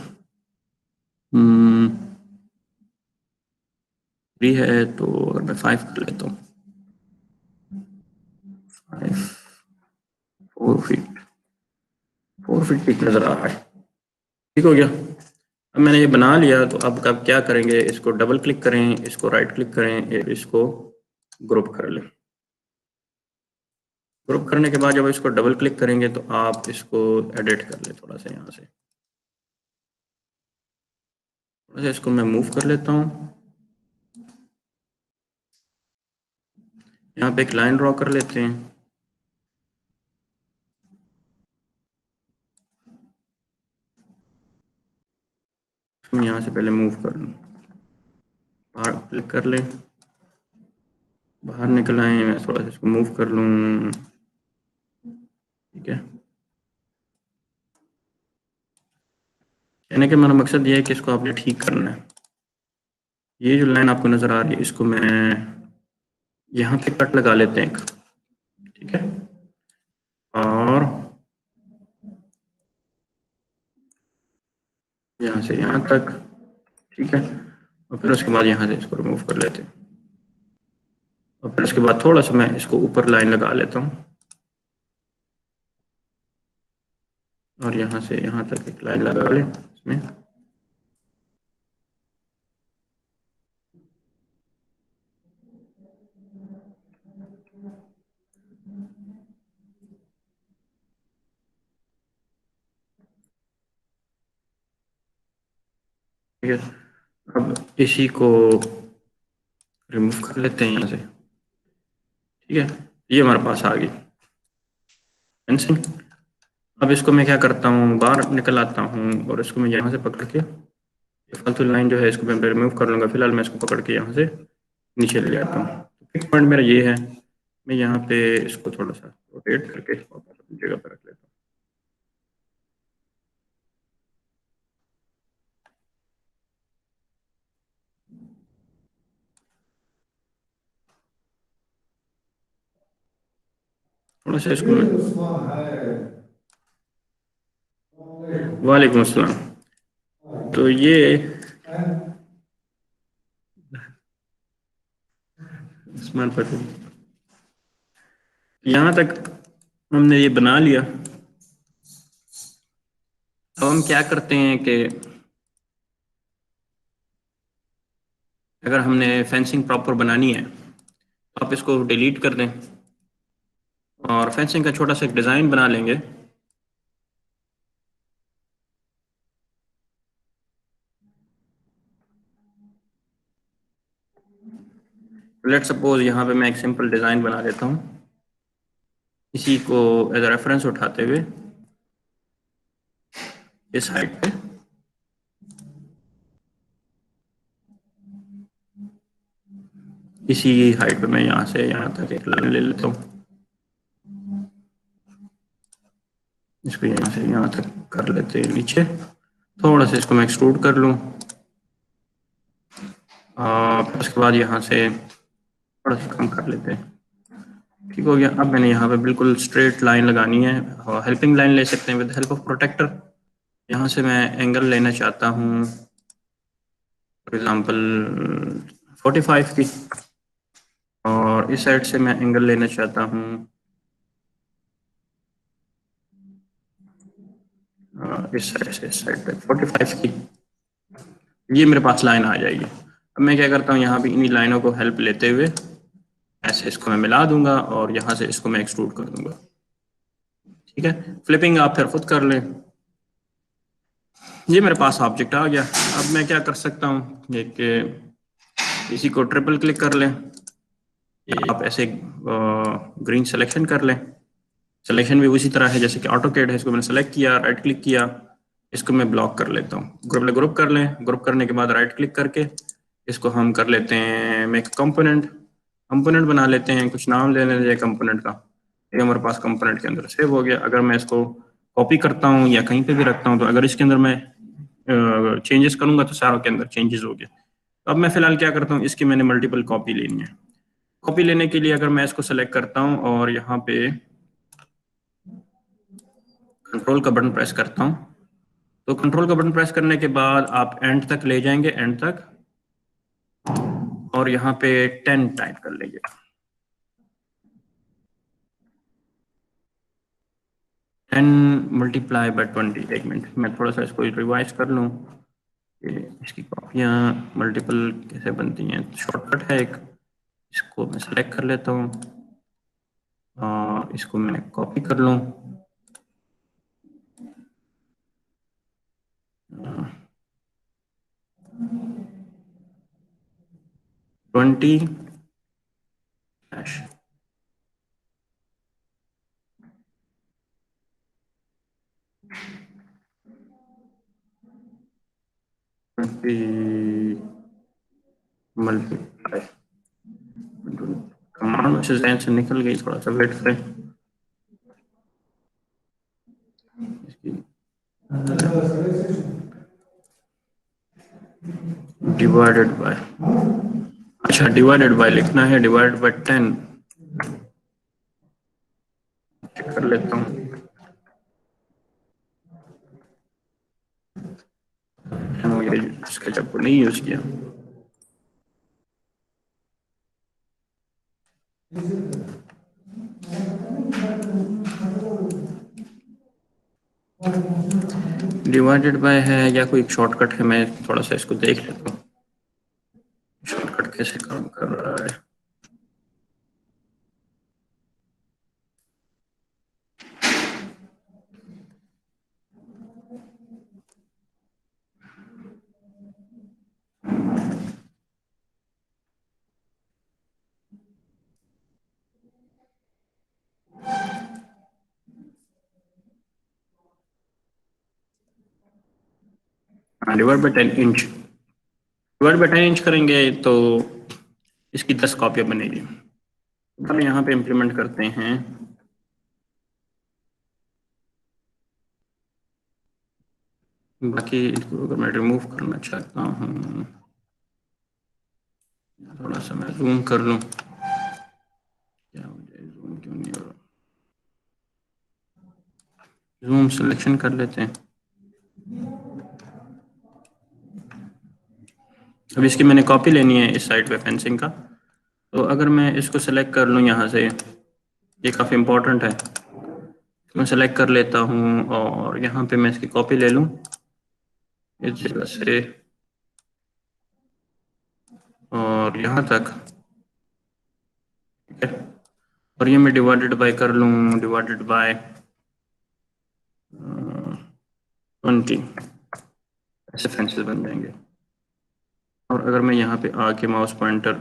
3 है, तो अगर मैं 5 कर लेता हूँ, 4 फीट ठीक नज़र आ रहा है। ठीक हो गया। अब मैंने ये बना लिया, तो अब क्या करेंगे, इसको डबल क्लिक करें, इसको राइट क्लिक करें, इसको ग्रुप कर लें। ग्रुप करने के बाद जब इसको डबल क्लिक करेंगे तो आप इसको एडिट कर लें थोड़ा सा, यहाँ से थोड़ा सा इसको मैं मूव कर लेता हूँ। यहाँ पे एक लाइन ड्रॉ कर लेते हैं। हम यहाँ से पहले मूव कर लूँ, बाहर क्लिक कर लें, बाहर निकल आए, मैं थोड़ा सा इसको मूव कर लूँ। ठीक है, कहने का मेरा मकसद ये है कि इसको आपने ठीक करना है। ये जो लाइन आपको नज़र आ रही है, इसको मैं यहाँ पे कट लगा लेते हैं एक। ठीक है, और यहाँ से यहाँ तक। ठीक है, और फिर उसके बाद यहाँ से इसको रिमूव कर लेते हैं, और फिर उसके बाद थोड़ा सा मैं इसको ऊपर लाइन लगा लेता हूँ, और यहाँ से यहाँ तक एक लाइन लगा लें इसमें। ठीक है, अब इसी को रिमूव कर लेते हैं यहाँ से। ठीक है, ये हमारे पास आ गई फेंसिंग। अब इसको मैं क्या करता हूँ, बाहर निकल आता हूँ, और इसको मैं यहाँ से पकड़ के, फालतू लाइन जो है इसको मैं रिमूव कर लूँगा। फिलहाल मैं इसको पकड़ के यहाँ से नीचे ले जाता हूँ। फिक्स पॉइंट मेरा ये है, मैं यहाँ पे इसको थोड़ा सा रोटेट करके वापस अपनी जगह पर रख लेता हूँ। थोड़ा सा इसको वालेकुम अस्सलाम। तो ये उस्मान पटेल, यहाँ तक हमने ये बना लिया। अब हम क्या करते हैं कि अगर हमने फेंसिंग प्रॉपर बनानी है तो आप इसको डिलीट कर दें, और फेंसिंग का छोटा सा एक डिज़ाइन बना लेंगे। लेट सपोज यहाँ पे मैं एक सिंपल डिज़ाइन बना लेता हूँ, इसी को एज ए रेफरेंस उठाते हुए इस हाइट पे इसी हाइट पे मैं यहाँ से यहाँ तक एक लाइन ले लेता हूँ। इसको यहाँ से यहाँ तक कर लेते हैं नीचे। थोड़ा सा इसको मैं एक्सट्रूड कर लूँ, फिर उसके बाद यहाँ से थोड़ा सा कम कर लेते हैं। ठीक हो गया। अब मैंने यहाँ पे बिल्कुल स्ट्रेट लाइन लगानी है, और हेल्पिंग लाइन ले सकते हैं विद हेल्प ऑफ प्रोटेक्टर। यहाँ से मैं एंगल लेना चाहता हूँ फॉर एग्जांपल 45 की, और इस साइड से मैं एंगल लेना चाहता हूँ इस साइड से इस साइड पे 45 की। ये मेरे पास लाइन आ जाएगी। अब मैं क्या करता हूँ, यहाँ पे इन्हीं लाइनों को हेल्प लेते हुए ऐसे इसको मैं मिला दूंगा, और यहाँ से इसको मैं एक्सट्रूड कर दूंगा। ठीक है, फ्लिपिंग आप फिर खुद कर लें। ये मेरे पास ऑब्जेक्ट आ गया। अब मैं क्या कर सकता हूँ, इसी को ट्रिपल क्लिक कर लें, आप ऐसे ग्रीन सिलेक्शन कर लें। सिलेक्शन भी उसी तरह है जैसे कि ऑटोकैड है। इसको मैंने सेलेक्ट किया, राइट क्लिक किया, इसको मैं ब्लॉक कर लेता हूँ। ग्रुप कर लें, ग्रुप करने के बाद राइट क्लिक करके इसको हम कर लेते हैं मेक कंपोनेंट बना लेते हैं, कुछ नाम ले लेते हैं कंपोनेंट का। ये हमारे पास कंपोनेंट के अंदर सेव हो गया। अगर मैं इसको कॉपी करता हूँ या कहीं पे भी रखता हूँ, तो अगर इसके अंदर मैं चेंजेस करूंगा तो सारों के अंदर चेंजेस हो गए। तो अब मैं फिलहाल क्या करता हूँ, इसकी मैंने मल्टीपल कॉपी लेनी है। कॉपी लेने के लिए अगर मैं इसको सेलेक्ट करता हूँ और यहाँ पे कंट्रोल का बटन प्रेस करता हूँ, तो कंट्रोल का बटन प्रेस करने के बाद आप एंड तक ले जाएंगे, एंड तक, और यहाँ पे 10 टाइप कर लेंगे। 10 मल्टीप्लाई बाय 20। एक मिनट, मैं थोड़ा सा इसको रिवाइज कर लूँ। इसकी कॉपियाँ मल्टीपल कैसे बनती हैं, शॉर्टकट है एक। इसको मैं सेलेक्ट कर लेता हूँ और इसको मैं कॉपी कर लूँ। ट्वेंटी मल्टीप्लाई, कमांड मुझसे ज़हन से निकल गई, थोड़ा सा वेट करें। डिवाइडेड बाय, अच्छा डिवाइडेड बाय लिखना है, डिवाइडेड बाय 10 कर लेता हूँ। ये स्केचअप को नहीं यूज किया। डिवाइडेड बाय है या कोई शॉर्टकट है, मैं थोड़ा सा इसको देख लेता हूँ शॉर्टकट कैसे काम कर रहा है। Divide by 10 inch, divide by 10 inch करेंगे तो इसकी 10 कॉपियाँ बनेगी। हम यहाँ पे इम्प्लीमेंट करते हैं। बाकी इसको अगर मैं रिमूव करना चाहता हूँ, थोड़ा सा मैं जूम कर लूँ, क्या मुझे जूम क्यों नहीं हो रहा, जूम सिलेक्शन कर लेते हैं। अब इसकी मैंने कॉपी लेनी है इस साइड पे फेंसिंग का, तो अगर मैं इसको सेलेक्ट कर लूँ यहाँ से, ये काफ़ी इम्पोर्टेंट है, मैं सेलेक्ट कर लेता हूँ और यहाँ पे मैं इसकी कॉपी ले लूँ इस जगह से और यहाँ तक, ठीक है। और ये मैं डिवाइडेड बाय कर लूँ, डिवाइडेड बाय 20, ऐसे फेंसेस बन जाएंगे। और अगर मैं यहाँ पे आके माउस पॉइंटर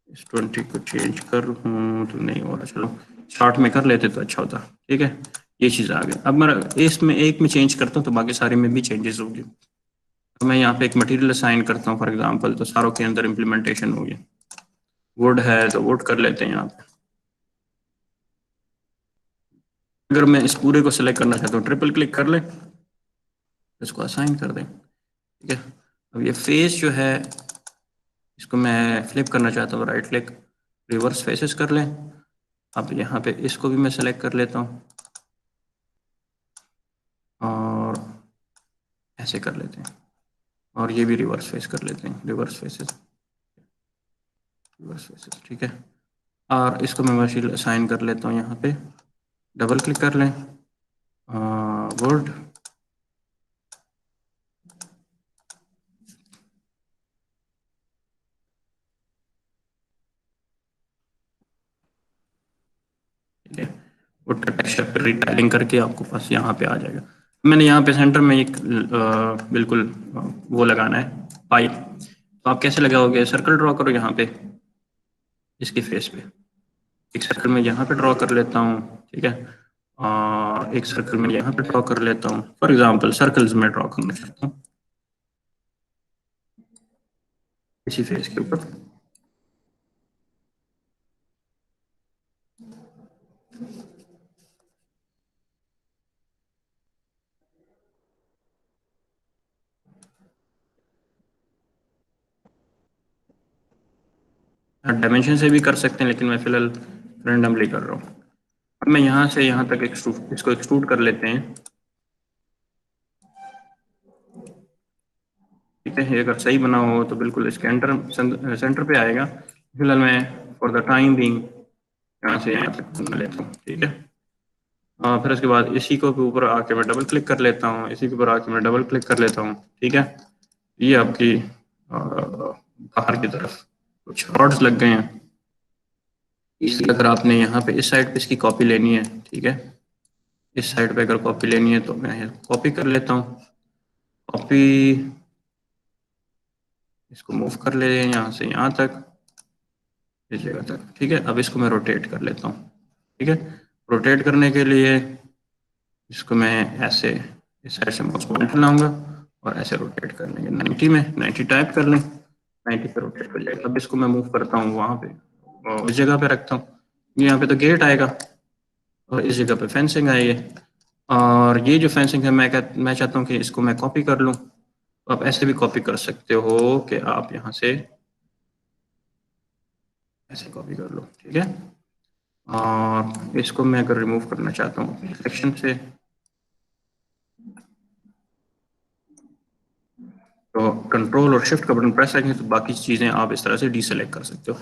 इस 20 को चेंज कर हूँ तो नहीं हो रहा, चलो स्टार्ट में कर लेते तो अच्छा होता, ठीक है। ये चीज़ आ गई। अब मैं इसमें एक में चेंज करता हूँ तो बाकी सारे में भी चेंजेस होगी। तो मैं यहाँ पे एक मटेरियल असाइन करता हूँ फॉर एग्जांपल, तो सारों के अंदर इम्प्लीमेंटेशन होगी। वुड है तो वुड कर लेते हैं यहाँ पे। अगर मैं इस पूरे को सिलेक्ट करना चाहता हूँ ट्रिपल क्लिक कर ले, इसको असाइन कर दें, ठीक है। अब ये फेस जो है इसको मैं फ्लिप करना चाहता हूँ, राइट क्लिक रिवर्स फेसेस कर लें। अब यहाँ पे इसको भी मैं सेलेक्ट कर लेता हूँ और ऐसे कर लेते हैं, और ये भी रिवर्स फेस कर लेते हैं, रिवर्स फेसेस, रिवर्स फेसेस, ठीक है। और इसको मैं मशीन असाइन कर लेता हूँ, यहाँ पे डबल क्लिक कर लें, वर्ड, ठीक है। वो टेक्सचर पर रिटाइलिंग करके आपको पास यहाँ पे आ जाएगा। मैंने यहाँ पे सेंटर में एक बिल्कुल वो लगाना है पाइप, तो आप कैसे लगाओगे, सर्कल ड्रॉ करो यहाँ पे इसकी फेस पे, एक सर्कल में यहाँ पे ड्रॉ कर लेता हूँ, ठीक है। और एक सर्कल में यहाँ पे ड्रॉ कर लेता हूँ, फॉर एग्जांपल सर्कल्स में ड्रॉ करना चाहता हूँ इसी फेस के ऊपर। डायमेंशन से भी कर सकते हैं लेकिन मैं फिलहाल रैंडमली कर रहा हूँ। अब मैं यहाँ से यहाँ तक इसको एक्सट्रूड कर लेते हैं, ठीक है, ये अगर सही बना हो तो बिल्कुल इसके सेंटर पे आएगा। फिलहाल मैं फॉर द टाइम बीइंग यहाँ से यहाँ तक बना लेता हूँ, ठीक है। फिर उसके बाद इसी को भी ऊपर आके मैं डबल क्लिक कर लेता हूँ, इसी के ऊपर आके मैं डबल क्लिक कर लेता हूँ, ठीक है। ये आपकी बाहर की तरफ कुछ रॉड्स लग गए हैं। इसलिए अगर आपने यहाँ पे इस साइड पे इसकी कॉपी लेनी है, ठीक है, इस साइड पे अगर कॉपी लेनी है तो मैं कॉपी कर लेता हूँ। कॉपी, इसको मूव कर ले यहाँ से यहाँ तक, इस जगह तक, ठीक है। अब इसको मैं रोटेट कर लेता हूँ, ठीक है। रोटेट करने के लिए इसको मैं ऐसे इस साइड से माउस पॉइंटर लाऊंगा और ऐसे रोटेट कर लेंगे 90 में, 90 टाइप कर लें, 90 पे रोटेट कर जाएगा। अब इसको मैं मूव करता हूँ वहाँ पे और इस जगह पे रखता हूँ। यहाँ पे तो गेट आएगा और इस जगह पे फेंसिंग आई है। और ये जो फेंसिंग है मैं चाहता हूँ कि इसको मैं कॉपी कर लूँ। तो आप ऐसे भी कॉपी कर सकते हो कि आप यहाँ से ऐसे कॉपी कर लो, ठीक है। और इसको मैं अगर रिमूव करना चाहता हूँ सिलेक्शन से, तो कंट्रोल और शिफ्ट का बटन प्रेस करेंगे तो बाकी चीज़ें आप इस तरह से डीसेलेक्ट कर सकते हो।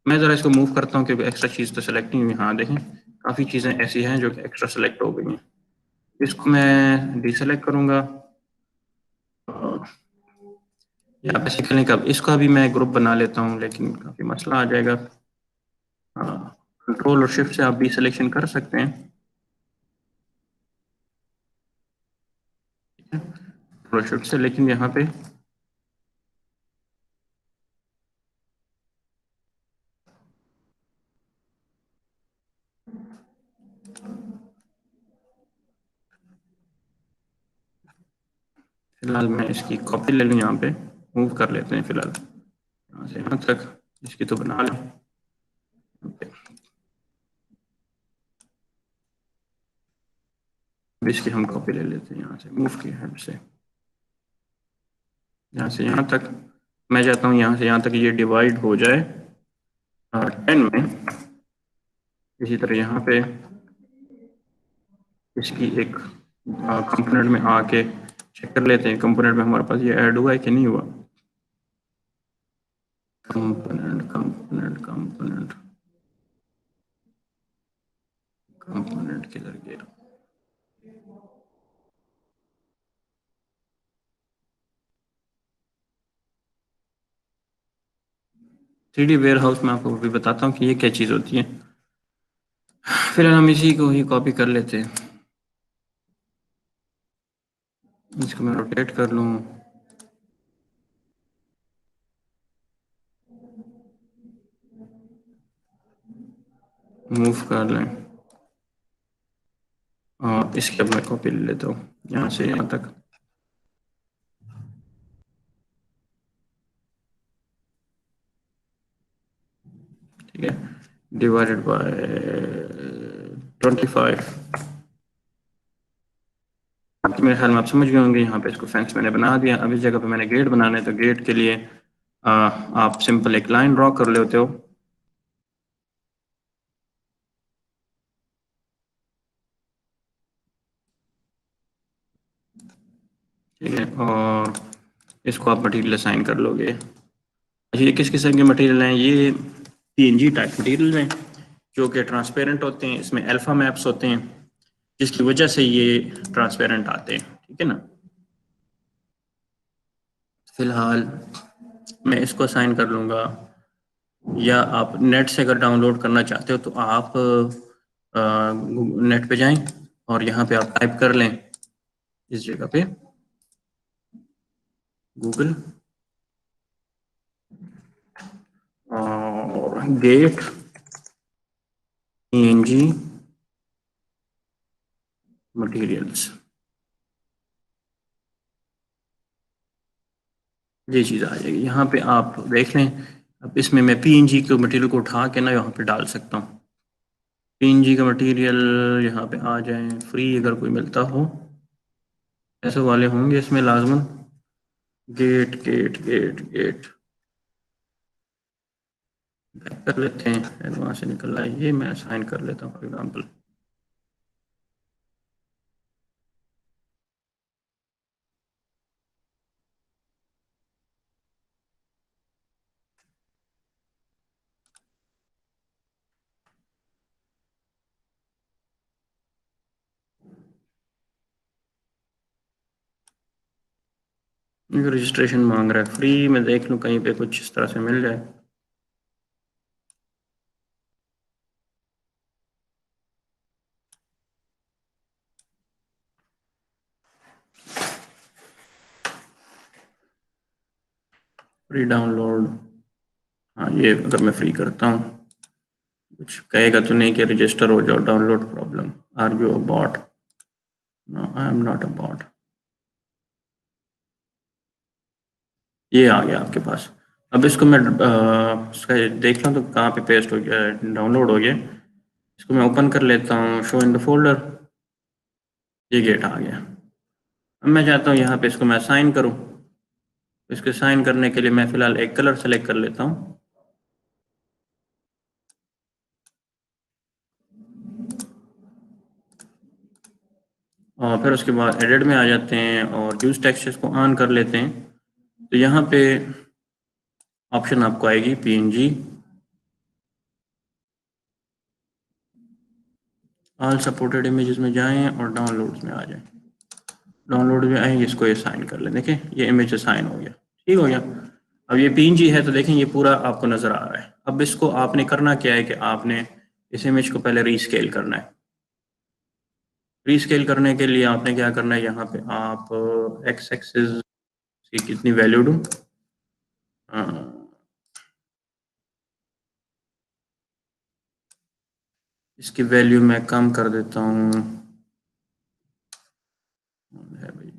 मैं ज़रा इसको मूव करता हूँ क्योंकि एक्स्ट्रा चीज़ तो सेलेक्ट नहीं हुई। हाँ देखें, काफ़ी चीज़ें ऐसी हैं जो कि एक्स्ट्रा सेलेक्ट हो गई हैं। इसको मैं डीसेलेक्ट करूँगा। या आप ऐसे करें, कब इसका भी मैं ग्रुप बना लेता हूँ, लेकिन काफ़ी मसला आ जाएगा। कंट्रोल और शिफ्ट से आप भी सिलेक्शन कर सकते हैं, कंट्रोल शिफ्ट से, लेकिन यहाँ पे फिलहाल मैं इसकी कॉपी ले लूँ, यहाँ पे मूव कर लेते हैं फिलहाल यहाँ से यहाँ तक, इसकी तो बना लें। अब इसकी हम कॉपी ले लेते हैं यहाँ से मूव की हेल्प से, यहाँ से यहाँ तक। मैं चाहता हूँ यहाँ से यहाँ तक ये डिवाइड हो जाए 10 में। इसी तरह यहाँ पे इसकी एक कंपोनेंट में आके चेक कर लेते हैं कंपोनेंट में हमारे पास ये ऐड हुआ है कि नहीं हुआ। कंपोनेंट कंपोनेंट कंपोनेंट कंपोनेंट किधर गया? थ्री वेयर हाउस में आपको भी बताता हूँ कि ये क्या चीज़ होती है। फिलहाल हम इसी को ही कॉपी कर लेते हैं। इसको मैं रोटेट कर लूँ, मूव कर लें और इसके अब मैं कॉपी ले लेता हूँ यहाँ से यहाँ तक। ठीक है, डिवाइडेड बाय 25। मेरे ख्याल में आप समझ गए होंगे। यहाँ पे इसको फेंस मैंने बना दिया। अब इस जगह पे मैंने गेट बनाना है, तो गेट के लिए आप सिंपल एक लाइन ड्रॉ कर लेते हो। ठीक है, और इसको आप मटेरियल असाइन कर लोगे। अच्छा, ये किस किस्म के मटेरियल हैं? ये पीएनजी टाइप मटेरियल हैं जो कि ट्रांसपेरेंट होते हैं। इसमें अल्फा मैप्स होते हैं जिसकी वजह से ये ट्रांसपेरेंट आते हैं, ठीक है ना। फिलहाल मैं इसको असाइन कर लूँगा, या आप नेट से अगर डाउनलोड करना चाहते हो तो आप नेट पे जाएं और यहाँ पे आप टाइप कर लें इस जगह पे गूगल और गेट पीएनजी मटेरियल्स, ये चीज़ आ जाएगी। यहाँ पे आप देख लें। अब इसमें मैं पीएनजी के मटेरियल को उठा के ना यहाँ पे डाल सकता हूँ। पीएनजी का मटेरियल यहाँ पे आ जाए, फ्री अगर कोई मिलता हो, ऐसे वाले होंगे इसमें लाजमन। गेट गेट गेट गेट कर लेते हैं, वहाँ से निकल रहा है। ये मैं असाइन कर लेता हूँ फॉर एग्जाम्पल। रजिस्ट्रेशन मांग रहा है, फ्री में देख लूँ कहीं पे कुछ इस तरह से मिल जाए। फ्री डाउनलोड, हाँ ये अगर मैं फ्री करता हूँ कुछ कहेगा तो नहीं कि रजिस्टर हो जाओ, download problem, are you a bot? No I am not a bot. ये आ गया आपके पास। अब इसको मैं इसका देख लूँ तो कहाँ पे पेस्ट हो गया, डाउनलोड हो गया। इसको मैं ओपन कर लेता हूँ, शो इन द फोल्डर, ये गेट आ गया। अब मैं चाहता हूँ यहाँ पे इसको मैं असाइन करूँ। इसके साइन करने के लिए मैं फ़िलहाल एक कलर सेलेक्ट कर लेता हूँ। और फिर उसके बाद एडिट में आ जाते हैं और यूज़ टेक्सचर्स को ऑन कर लेते हैं। तो यहाँ पे ऑप्शन आपको आएगी PNG, ऑल सपोर्टेड इमेजेस में जाएं और डाउनलोड्स में आ जाएं। डाउनलोड में आएंगे, इसको ये साइन कर लें। देखिए ये इमेज साइन हो गया, ठीक हो गया। अब ये PNG है तो देखें ये पूरा आपको नज़र आ रहा है। अब इसको आपने करना क्या है कि आपने इस इमेज को पहले रीस्केल करना है। रीस्केल करने के लिए आपने क्या करना है, यहाँ पे आप एक्स एक्सिस की कितनी वैल्यू दूँ, इसकी वैल्यू मैं कम कर देता हूँ, है भाई।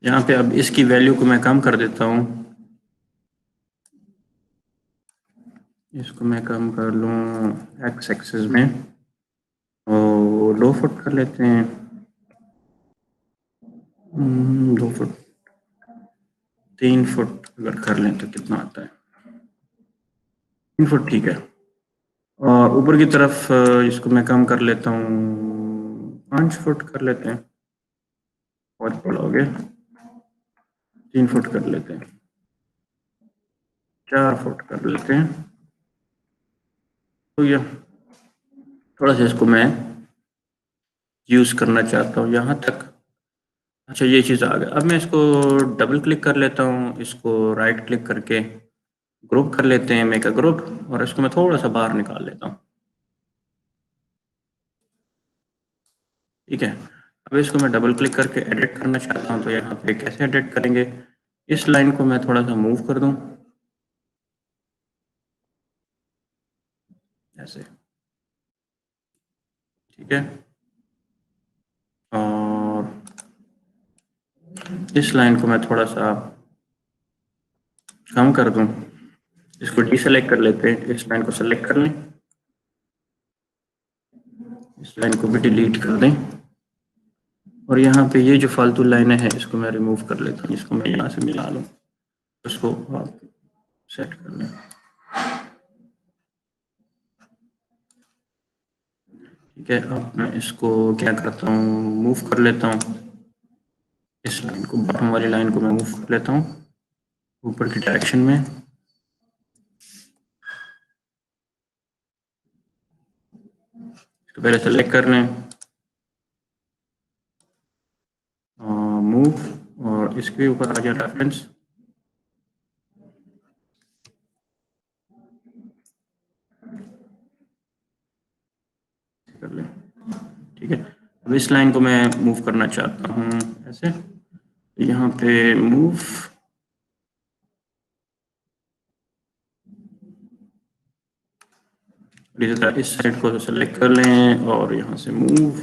यहाँ पे अब इसकी वैल्यू को मैं कम कर देता हूँ, इसको मैं कम कर लूँ एक्स एक्सिस में और 2 फुट कर लेते हैं। 2 फुट, 3 फुट अगर कर लें तो कितना आता है, 3 फुट ठीक है। और ऊपर की तरफ इसको मैं कम कर लेता हूँ, 5 फुट कर लेते हैं, बहुत बड़ा हो गया। 3 फुट कर लेते हैं, 4 फुट कर लेते हैं, तो यह थोड़ा सा इसको मैं यूज़ करना चाहता हूँ यहाँ तक। अच्छा ये चीज़ आ गया। अब मैं इसको डबल क्लिक कर लेता हूँ, इसको राइट क्लिक करके ग्रुप कर लेते हैं, मेक अ ग्रुप, और इसको मैं थोड़ा सा बाहर निकाल लेता हूँ, ठीक है। अब इसको मैं डबल क्लिक करके एडिट करना चाहता हूँ, तो यहाँ पे कैसे एडिट करेंगे, इस लाइन को मैं थोड़ा सा मूव कर दूँ ऐसे, ठीक है। और इस लाइन को मैं थोड़ा सा कम कर दूँ, इसको डीसेलेक्ट कर लेते हैं, इस लाइन को सेलेक्ट कर लें, इस लाइन को भी डिलीट कर दें, और यहाँ पे ये जो फालतू लाइनें हैं इसको मैं रिमूव कर लेता हूँ, इसको मैं यहाँ से मिला लूँ, उसको आप सेट कर लें, ठीक है। अब मैं इसको क्या करता हूँ, मूव कर लेता हूँ, इस लाइन को, बॉटम वाली लाइन को मैं मूव कर लेता हूँ ऊपर की डायरेक्शन में। इसको पहले सेलेक्ट कर लें, मूव, और इसके ऊपर आ जाए रेफरेंस, कर लें, ठीक है। अब इस लाइन को मैं मूव करना चाहता हूँ ऐसे, यहाँ पे मूव, इसी तरह इस साइड को सेलेक्ट कर लें और यहाँ से मूव,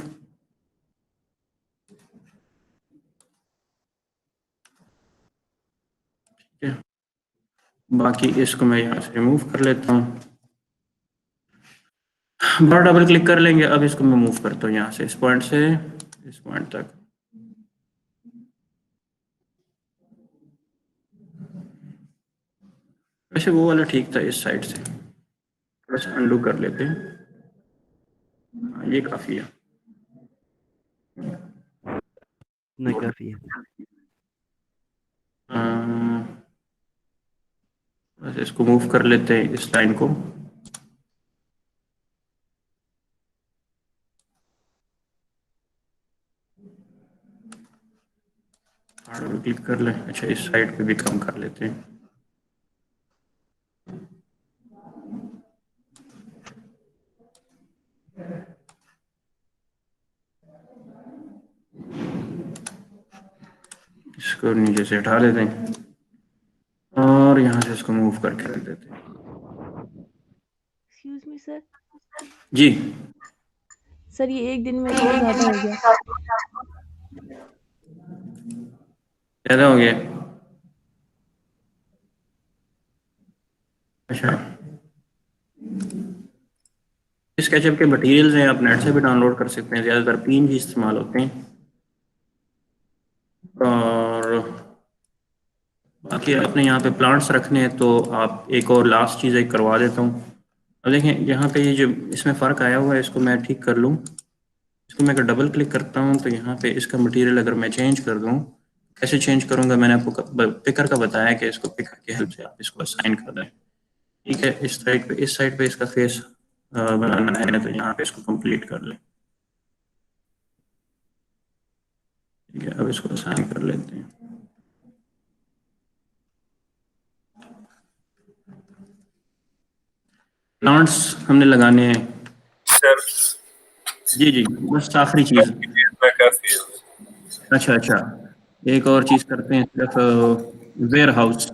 ठीक है। बाकी इसको मैं यहाँ से रिमूव कर लेता हूँ, बार डबल क्लिक कर लेंगे। अब इसको मैं मूव करता हूँ यहाँ से, इस पॉइंट से इस पॉइंट तक, वैसे वो वाला ठीक था, इस साइड से थोड़ा सा अंडू कर लेते हैं, हाँ, ये काफ़ी है, नहीं काफी है। बस इसको मूव कर लेते हैं, इस लाइन को। क्लिक कर लें। अच्छा, इस साइड पे भी कम कर लेते हैं। इसको नीचे से हटा लेते हैं और यहाँ से इसको मूव करके रख देते हैं। एक्सक्यूज मी सर, जी, सर ये एक दिन में थोड़ा ज़्यादा हो गया। ज़्यादा हो गया। अच्छा, स्केचअप के मटेरियल्स हैं, आप नेट से भी डाउनलोड कर सकते हैं। ज़्यादातर PNG इस्तेमाल होते हैं। और बाकी आपने यहाँ पे प्लांट्स रखने हैं तो आप एक और लास्ट चीज़ एक करवा देता हूँ। अब देखें, यहाँ पे ये जो इसमें फ़र्क आया हुआ है, इसको मैं ठीक कर लूँ। इसको मैं अगर डबल क्लिक करता हूँ तो यहाँ पे इसका मटेरियल अगर मैं चेंज कर दूँ, कैसे चेंज करूँगा, मैंने आपको पिकर का बताया कि इसको पिकर की हेल्प से आप इसको असाइन कर दें। ठीक है, इस साइड पे इसका फेस बनाना है तो यहाँ पे इसको कंप्लीट कर लें। ठीक है, अब इसको असाइन कर लेते हैं। प्लांट्स हमने लगाने हैं। सर जी जी, बस आखिरी चीज़। इतना काफी है। अच्छा अच्छा, एक और चीज़ करते हैं, सिर्फ warehouse.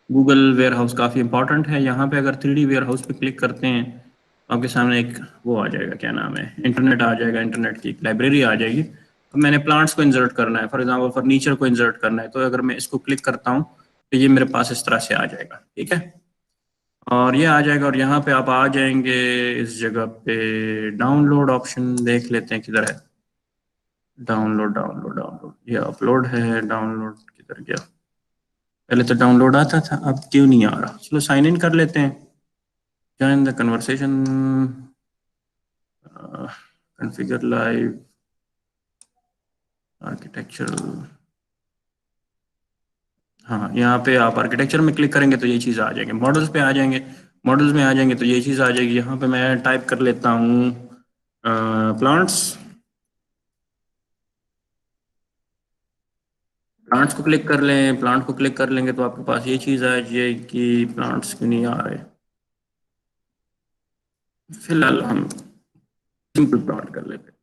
Google warehouse काफ़ी इंपॉर्टेंट है। यहाँ पे अगर 3D वेयर हाउस पे क्लिक करते हैं, आपके सामने एक वो आ जाएगा, क्या नाम है, इंटरनेट आ जाएगा, इंटरनेट की एक लाइब्रेरी आ जाएगी। अब मैंने प्लांट्स को इंसर्ट करना है, फॉर एग्जांपल फर्नीचर को इंसर्ट करना है, तो अगर मैं इसको क्लिक करता हूँ तो ये मेरे पास इस तरह से आ जाएगा। ठीक है, और ये आ जाएगा, और यहाँ पे आप आ जाएंगे, इस जगह पे डाउनलोड ऑप्शन देख लेते हैं किधर है। डाउनलोड डाउनलोड डाउनलोड, ये अपलोड है, डाउनलोड किधर गया। पहले तो डाउनलोड आता था, अब क्यों नहीं आ रहा। चलो साइन इन कर लेते हैं। Join the conversation, configure live architecture. हाँ, यहाँ पे आप आर्किटेक्चर में क्लिक करेंगे तो ये चीज़ आ जाएंगे। मॉडल्स पे आ जाएंगे, मॉडल्स में आ जाएंगे तो ये चीज़ आ जाएगी। यहाँ पे मैं टाइप कर लेता हूँ प्लांट्स। प्लांट्स को क्लिक कर लें, प्लांट को क्लिक कर लेंगे तो आपके पास ये चीज़ आ जाएगी। प्लांट्स क्यों नहीं आ रहे, फिलहाल हम सिंपल प्लांट कर लेते हैं।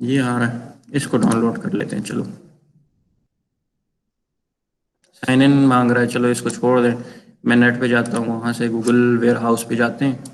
ये आ रहा है, इसको डाउनलोड कर लेते हैं। चलो, साइन इन मांग रहा है, चलो इसको छोड़ दें। मैं नेट पे जाता हूँ, वहाँ से गूगल वेयर हाउस पे जाते हैं।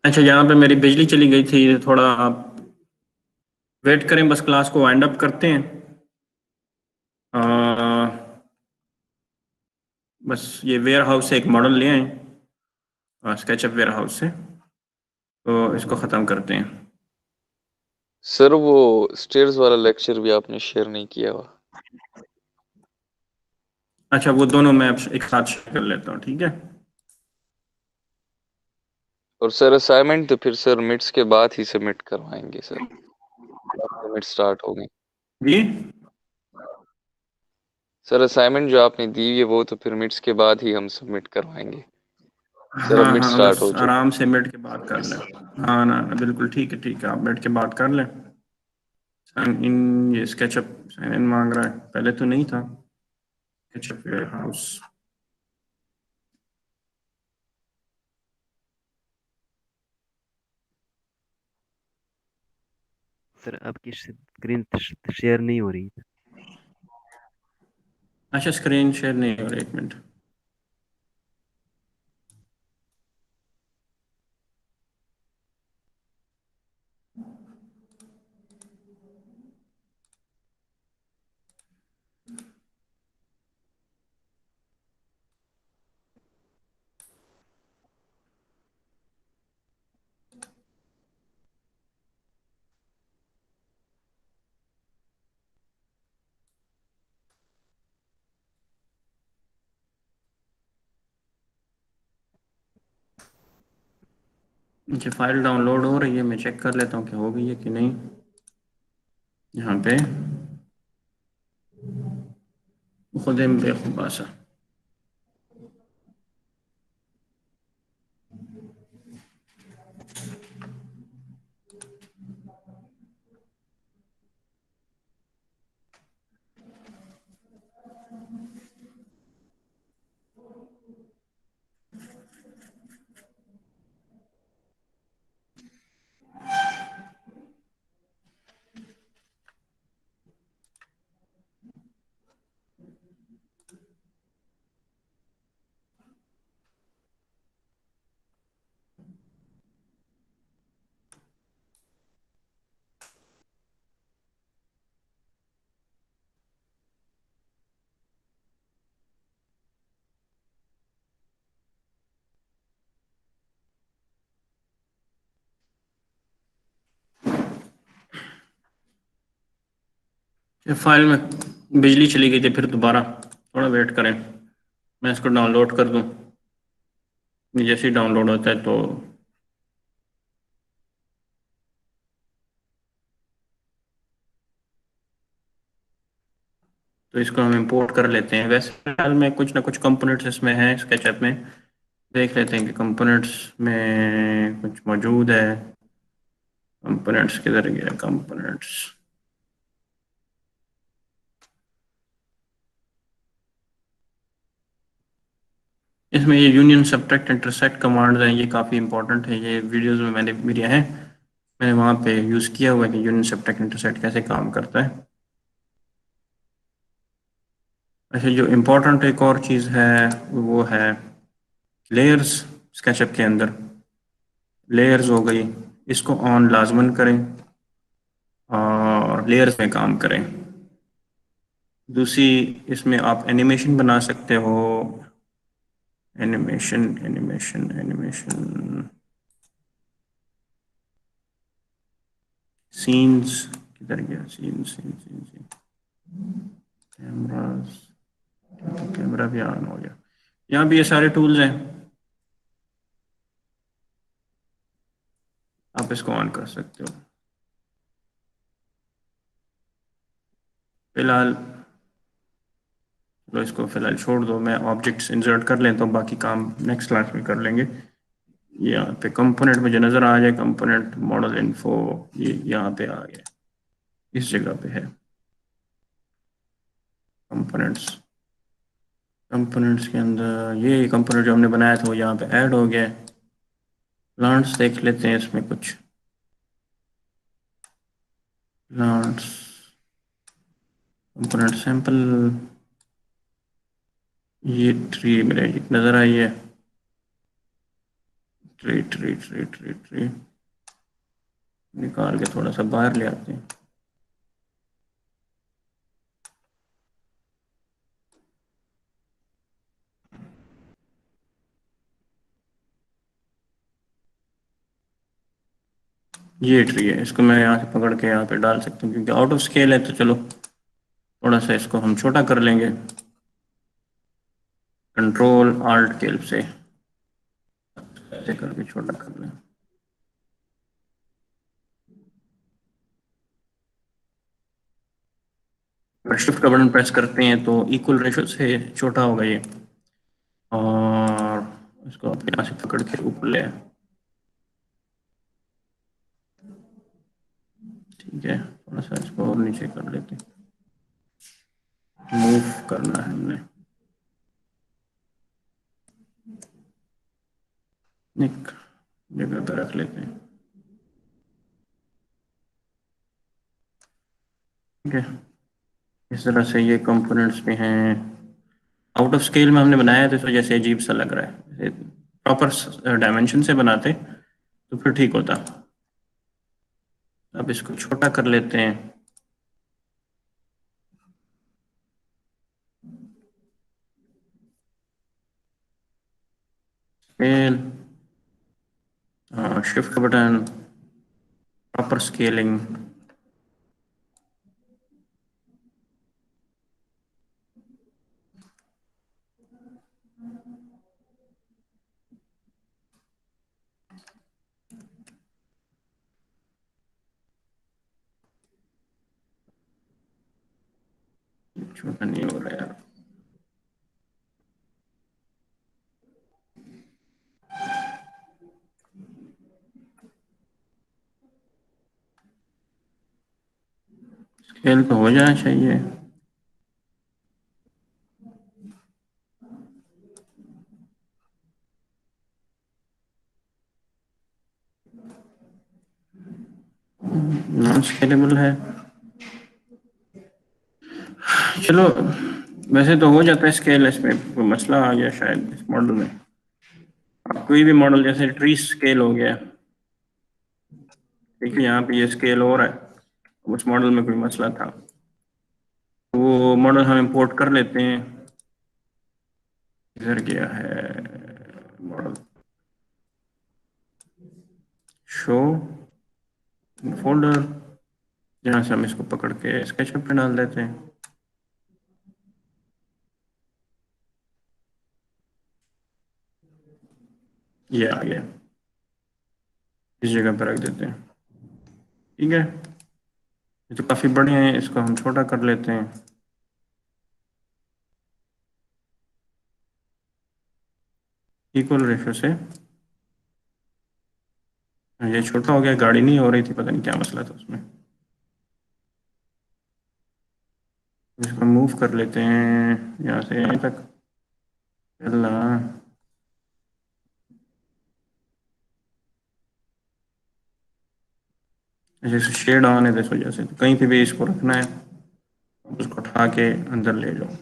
अच्छा, यहाँ पे मेरी बिजली चली गई थी, थोड़ा आप वेट करें, बस क्लास को वाइंड अप करते हैं। बस ये वेयर हाउस से एक मॉडल ले आए, स्केचअप वेयर हाउस से, तो इसको ख़त्म करते हैं। सर वो स्टेयर्स वाला लेक्चर भी आपने शेयर नहीं किया हुआ। अच्छा, वो दोनों मैं अब एक साथ शेयर कर लेता हूँ, ठीक है। और सर असाइनमेंट तो फिर सर मिड्स के बाद ही सबमिट करवाएंगे सर, मिड स्टार्ट हो गए। जी सर असाइनमेंट जो आपने दी है वो तो फिर मिड्स के बाद ही हम सबमिट करवाएंगे सर, अब हाँ मिड हाँ, स्टार्ट बस हो चुके। आराम से मिनट के बाद कर लें। हाँ ना, बिल्कुल ठीक है, ठीक है, आप मिनट के बाद कर लें। साइन इन, ये स्केचअप साइन इन मांग रहा है, पहले तो नहीं था। स्केचअप वेयर हाउस, सर आपकी स्क्रीन शेयर नहीं हो रही। अच्छा स्क्रीन शेयर नहीं हो रही, एक मिनट। मुझे फाइल डाउनलोड हो रही है, मैं चेक कर लेता हूँ कि हो गई है कि नहीं। यहाँ पे खुद बेखुबासा, ये फाइल में बिजली चली गई थी, फिर दोबारा थोड़ा वेट करें, मैं इसको डाउनलोड कर दूँ। जैसे ही डाउनलोड होता है तो इसको हम इंपोर्ट कर लेते हैं। वैसे फिलहाल में कुछ ना कुछ कंपोनेंट्स इसमें हैं, स्केचअप में देख लेते हैं कि कंपोनेंट्स में कुछ मौजूद है। कंपोनेंट्स किधर गया, कंपोनेंट्स, इसमें ये यूनियन सब्ट्रैक्ट इंटरसेक्ट कमांड्स हैं, ये काफ़ी इंपॉर्टेंट है। ये वीडियोस में मैंने वीडियो है, मैंने वहाँ पे यूज़ किया हुआ है कि यूनियन सब्ट्रैक्ट इंटरसेक्ट कैसे काम करता है। अच्छा, जो इम्पोर्टेंट एक और चीज़ है वो है लेयर्स स्केचअप के अंदर। लेयर्स हो गई, इसको ऑन लाजमन करें और लेयर्स में काम करें। दूसरी इसमें आप एनिमेशन बना सकते हो, एनिमेशन एनिमेशन एनिमेशन सीन्स किधर गया, scene scene scene scene cameras, camera भी ऑन हो गया। यहाँ भी ये सारे टूल्स हैं, आप इसको ऑन कर सकते हो। फिलहाल चलो इसको फिलहाल छोड़ दो, मैं ऑब्जेक्ट्स इंसर्ट कर लेता हूँ, बाकी काम नेक्स्ट क्लास में कर लेंगे। यहाँ पे कंपोनेंट मुझे नज़र आ जाए, कंपोनेंट मॉडल इन्फो, ये यहाँ पे आ गया, इस जगह पे है कंपोनेंट्स। कंपोनेंट्स के अंदर ये कंपोनेंट जो हमने बनाया था वो यहाँ पे ऐड हो गया है। प्लांट्स देख लेते हैं, इसमें कुछ प्लांट्स कंपोनेंट सैंपल, ये ट्री मेरे नज़र आई है, tree tree tree tree tree निकाल के थोड़ा सा बाहर ले आते हैं। ये ट्री है, इसको मैं यहाँ से पकड़ के यहाँ पे डाल सकता हूँ, क्योंकि आउट ऑफ स्केल है तो चलो थोड़ा सा इसको हम छोटा कर लेंगे, कंट्रोल आल्ट के हेल्प से ऐसे करके छोटा कर लें। अगर शिफ्ट का बटन प्रेस करते हैं तो इक्वल रेशो से छोटा होगा ये, और इसको आप यहाँ से पकड़ के ऊपर ले आए। ठीक है, थोड़ा सा इसको और नीचे कर लेते हैं, मूव करना है हमने, एक जगह पर रख लेते हैं। ठीक है, इस तरह से ये कंपोनेंट्स भी हैं। आउट ऑफ स्केल में हमने बनाया तो इस वजह से अजीब सा लग रहा है, प्रॉपर डायमेंशन से बनाते तो फिर ठीक होता। अब इसको छोटा कर लेते हैं, scale, shift button, proper scaling, छोटा नहीं हो रहा यार। स्केल तो हो जाना चाहिए। नॉन स्केलेबल है, चलो वैसे तो हो जाता है स्केल, इसमें कोई मसला आ गया शायद इस मॉडल में। आप कोई भी मॉडल जैसे ट्री स्केल हो गया, ठीक है, यहाँ पे ये स्केल हो रहा है, उस मॉडल में कोई मसला था, वो मॉडल हम इंपोर्ट कर लेते हैं। इधर गया है मॉडल, शो फोल्डर, जहाँ से हम इसको पकड़ के स्केचअप पे डाल देते हैं। ये आ गया, इस जगह पर रख देते हैं। ठीक है, ये तो काफ़ी बड़े हैं, इसको हम छोटा कर लेते हैं। इक्वल रेशो से ये छोटा हो गया, गाड़ी नहीं हो रही थी, पता नहीं क्या मसला था उसमें। इसको मूव कर लेते हैं यहाँ से यहाँ तक, चलना जैसे शेड ऑन है, इस वजह से तो कहीं पे भी इसको रखना है, उसको उठा के अंदर ले जाओ।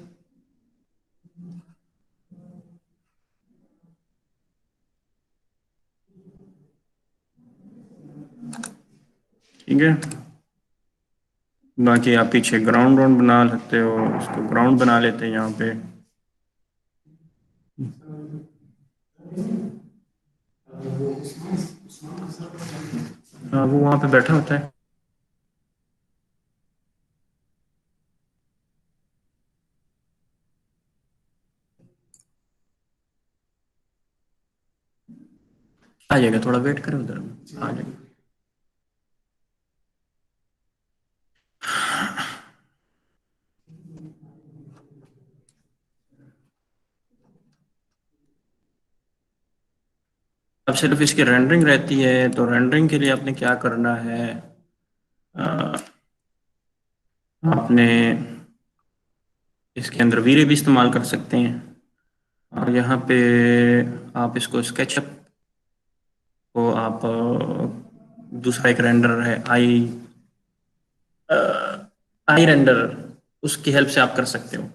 ठीक है। बाकी आप पीछे ग्राउंड राउंड बना सकते हो, इसको ग्राउंड बना लेते हैं यहाँ पे। हाँ, वो वहाँ पे बैठा होता है। आ जाएगा, थोड़ा वेट करो, उधर आ जाएगा। अब सिर्फ इसकी रेंडरिंग रहती है, तो रेंडरिंग के लिए आपने क्या करना है, आपने इसके अंदर वीरे भी इस्तेमाल कर सकते हैं, और यहाँ पे आप इसको स्केचअप को आप दूसरा एक रेंडर है आई रेंडर, उसकी हेल्प से आप कर सकते हो।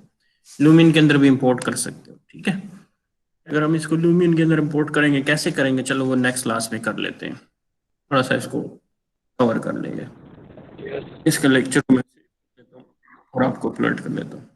लूमिन के अंदर भी इंपोर्ट कर सकते हो, ठीक है। अगर हम इसको लूमिन के अंदर इंपोर्ट करेंगे, कैसे करेंगे, चलो वो नेक्स्ट क्लास में कर लेते हैं, थोड़ा सा इसको कवर कर लेंगे। इसके लेक्चर में और आपको अपलोड कर लेता हूँ।